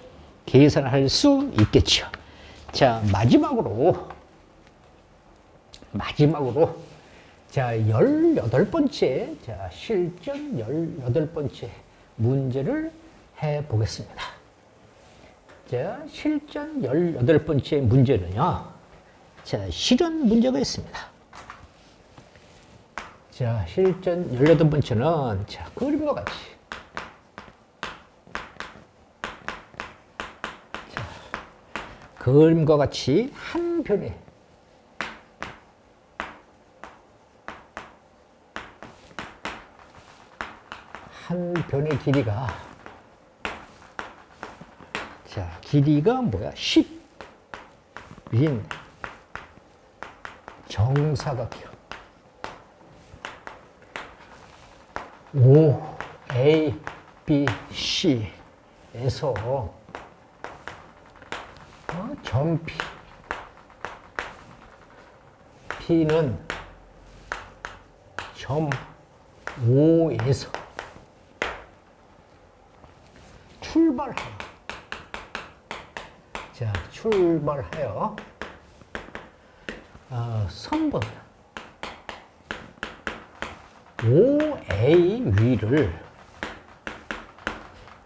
계산할 수 있겠죠. 자 마지막으로 자 18번째 자 실전 18번째 문제를 해보겠습니다. 자, 실전 18번째 문제는요. 자, 실현 문제가 있습니다. 자, 실전 18번째는 자, 그림과 같이 자, 그림과 같이 한 변의 길이가 자, 길이가 뭐야? 10인 정사각형 5A, B, C에서 점 P P는 점 5에서 출발하여 자, 출발하여 선분 5A 위를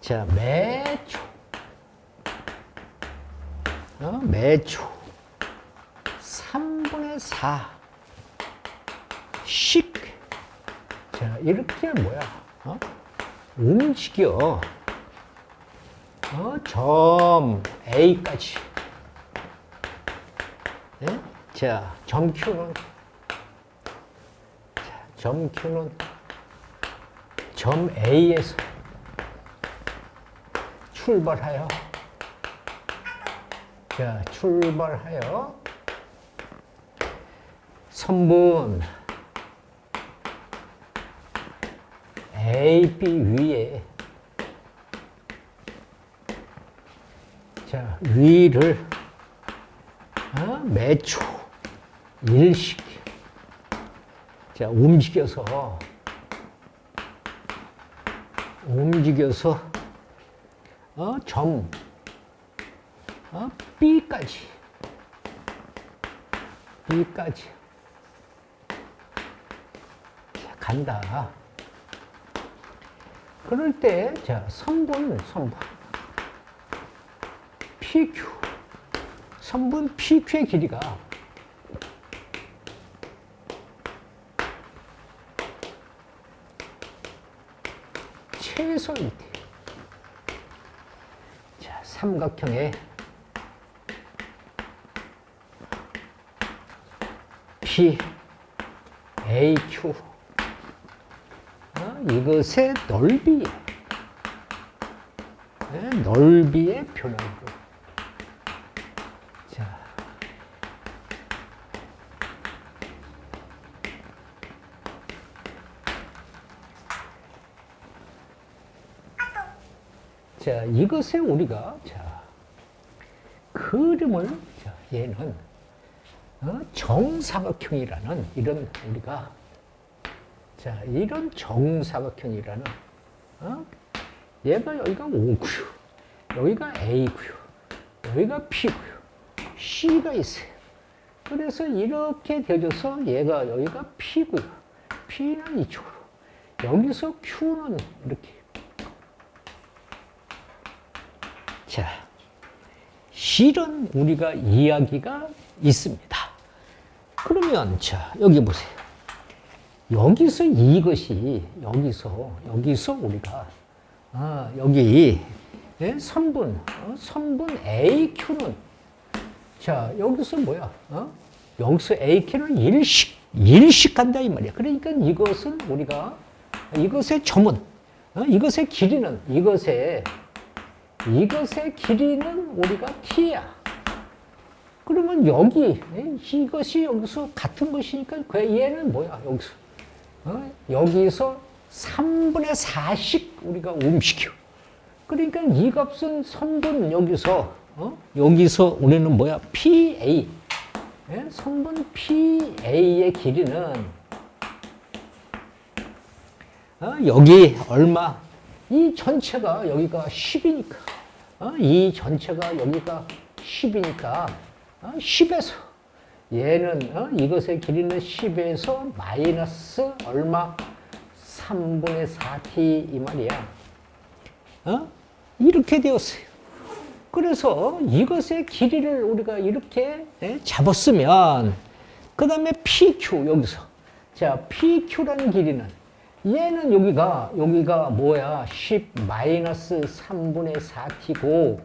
자, 매초 3분의 4씩 자, 이렇게 뭐야? 움직여 점 A까지. 네? 자, 점 Q는 점 A에서 출발하여 선분 AB 위에 자, 위를 매초 1씩 자, 움직여서 점 B까지 자, 간다. 그럴 때 자, 선분 PQ 선분 PQ의 길이가 최소일 때 자, 삼각형의 PAQ 이것의 넓이의 변화율 자, 이것에 우리가 자, 그림을 자, 얘는 정사각형이라는 이런 우리가 자, 이런 정사각형이라는 얘가 여기가 O구요. 여기가 A구요. 여기가 P고요. C가 있어요. 그래서 이렇게 되어져서 얘가 여기가 P고요. P는 이쪽으로. 여기서 Q는 이렇게. 자, 실은 우리가 이야기가 있습니다. 그러면 자, 여기 보세요. 여기서 이것이 여기서 우리가 여기 선분 AQ는 자, 여기서 뭐야? 여기서 AQ는 일씩 간다 이 말이야. 그러니까 이것은 우리가 이것의 점은 이것의 길이는 이것의 길이는 우리가 T야. 그러면 여기 이것이 여기서 같은 것이니까 얘는 뭐야? 여기서 3분의 4씩 우리가 움직여. 그러니까 이 값은 선분 여기서 우리는 뭐야? PA. 선분 PA의 길이는 여기 얼마? 이 전체가 여기가 10이니까. 이 전체가 여기가 10이니까 10에서 얘는 이것의 길이는 10에서 마이너스 얼마? 3분의 4t 이 말이야. 이렇게 되었어요. 그래서 이것의 길이를 우리가 이렇게 잡았으면 그 다음에 PQ 여기서 자 PQ라는 길이는 얘는 여기가 뭐야? 10 마이너스 3분의 4t고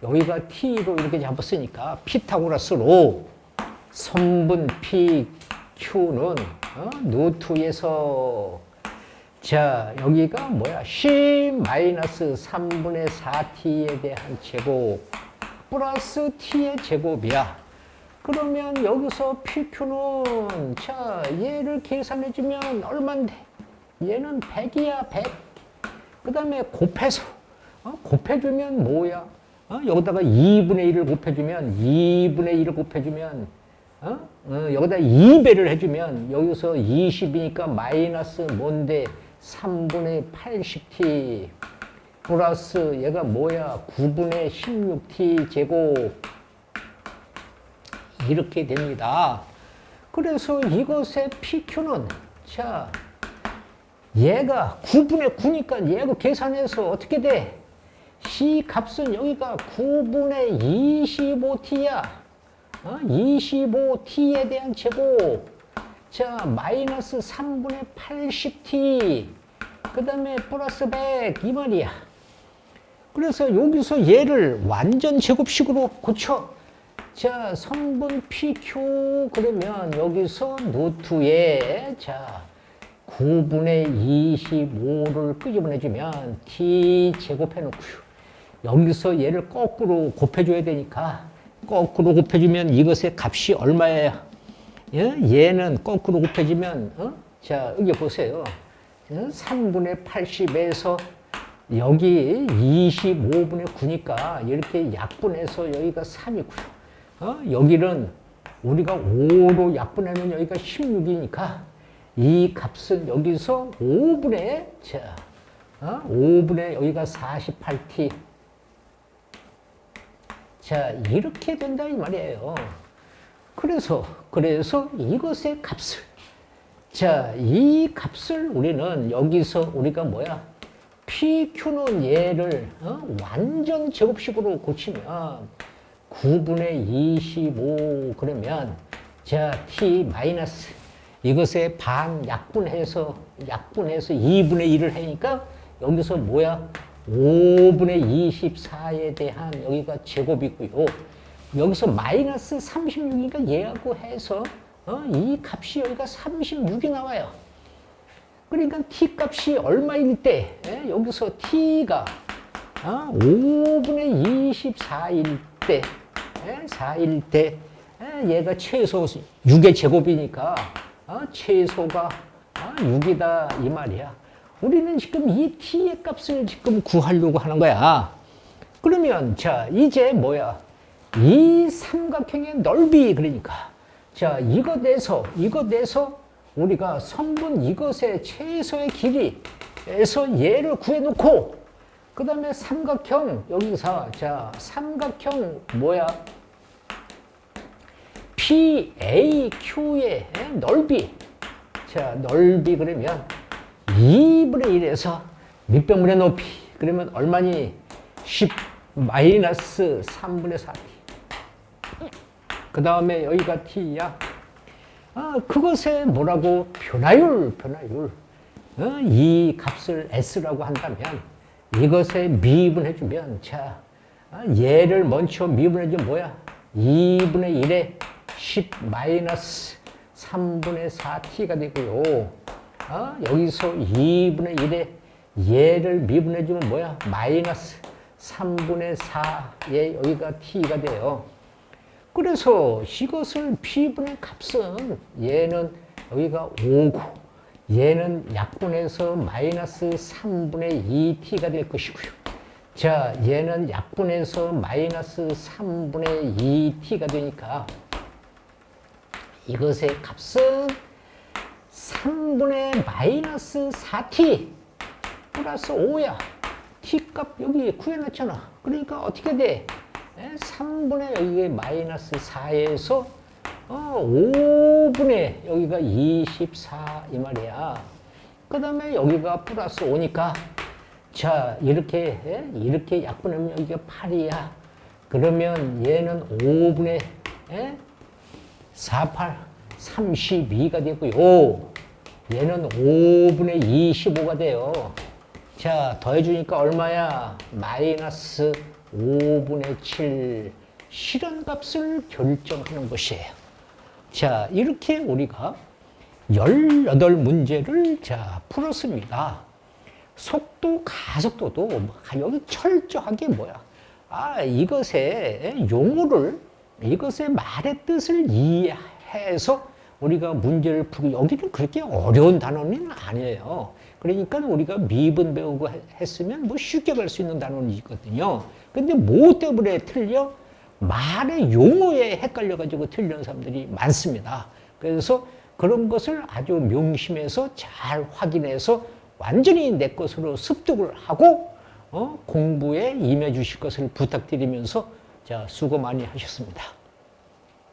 여기가 t로 이렇게 잡았으니까 피타고라스로 선분 PQ는 루트에서 자 여기가 뭐야? 10 마이너스 3분의 4t에 대한 제곱 플러스 t의 제곱이야. 그러면 여기서 PQ는 자 얘를 계산해주면 얼만데? 얘는 100이야 100. 그 다음에 곱해주면 뭐야? 여기다가 2분의 1을 곱해주면 여기다 2배를 해주면 여기서 20이니까 마이너스 뭔데 3분의 80t 플러스 얘가 뭐야 9분의 16t 제곱 이렇게 됩니다. 그래서 이것의 PQ는 자 얘가 9분의 9니까 얘가 계산해서 어떻게 돼? C 값은 여기가 9분의 25t야. 25t에 대한 제곱. 자, 마이너스 3분의 80t. 그 다음에 플러스 100. 이 말이야. 그래서 여기서 얘를 완전 제곱식으로 고쳐. 자, 선분 PQ. 그러면 여기서 루트에, 자, 9분의 25를 끄집어내주면 t 제곱해 놓고요. 여기서 얘를 거꾸로 곱해줘야 되니까 거꾸로 곱해주면 이것의 값이 얼마예요? 얘는 거꾸로 곱해주면 자 여기 보세요. 3분의 80에서 여기 25분의 9니까 이렇게 약분해서 여기가 3이고요. 여기는 우리가 5로 약분하면 여기가 16이니까 이 값은 여기서 5분의, 자, 5분의 여기가 48t. 자, 이렇게 된다, 이 말이에요. 그래서 이것의 값을, 자, 이 값을 우리는 여기서 우리가 뭐야? PQ는 얘를 완전 제곱식으로 고치면 9분의 25 그러면 자, t 마이너스 이것에 반 약분해서 2분의 1을 하니까 여기서 뭐야? 5분의 24에 대한 여기가 제곱이고요. 여기서 마이너스 36이니까 얘하고 해서 이 값이 여기가 36이 나와요. 그러니까 t 값이 얼마일 때 여기서 t가 5분의 24일 때 4일 때 얘가 최소 6의 제곱이니까 최소가 6이다 이 말이야. 우리는 지금 이 t의 값을 지금 구하려고 하는 거야. 그러면 자 이제 뭐야? 이 삼각형의 넓이 그러니까 자 이거 내서 우리가 선분 이것의 최소의 길이에서 얘를 구해놓고 그 다음에 삼각형, 여기서, 자, 삼각형 뭐야? PAQ의 넓이. 자, 넓이 그러면 2분의 1에서 밑변분의 높이. 그러면 얼마니? 10 마이너스 3분의 4t. 그 다음에 여기가 t야. 그것에 뭐라고? 변화율. 이 값을 s라고 한다면 이것에 미분해주면, 자, 얘를 먼저 미분해주면 뭐야? 2분의 1에 10 마이너스 3분의 4t가 되고요. 여기서 2분의 1에 얘를 미분해주면 뭐야? 마이너스 3분의 4에 여기가 t가 돼요. 그래서 이것을 P분의 값은 얘는 여기가 5고 얘는 약분해서 마이너스 3분의 2t가 될 것이고요. 자, 얘는 약분해서 마이너스 3분의 2t가 되니까 이것의 값은 3분의 마이너스 4t 플러스 5야. t값 여기 구해놨잖아. 그러니까 어떻게 돼? 3분의 여기가 마이너스 4에서 5분의 여기가 24 이 말이야. 그 다음에 여기가 플러스 5니까 자 이렇게 약분하면 여기가 8이야. 그러면 얘는 5분의 48 32가 되고요. 얘는 5분의 25가 돼요. 자 더해주니까 얼마야? 마이너스 5분의 7 실현값을 결정하는 것이에요. 자, 이렇게 우리가 18문제를 자, 풀었습니다. 속도, 가속도도 여기 철저하게 뭐야? 이것의 용어를, 이것의 말의 뜻을 이해해서 우리가 문제를 풀고, 여기는 그렇게 어려운 단어는 아니에요. 그러니까 우리가 미분 배우고 했으면 뭐 쉽게 갈 수 있는 단어이거든요. 근데 뭐 때문에 틀려? 말의 용어에 헷갈려가지고 틀리는 사람들이 많습니다. 그래서 그런 것을 아주 명심해서 잘 확인해서 완전히 내 것으로 습득을 하고 공부에 임해 주실 것을 부탁드리면서 자, 수고 많이 하셨습니다.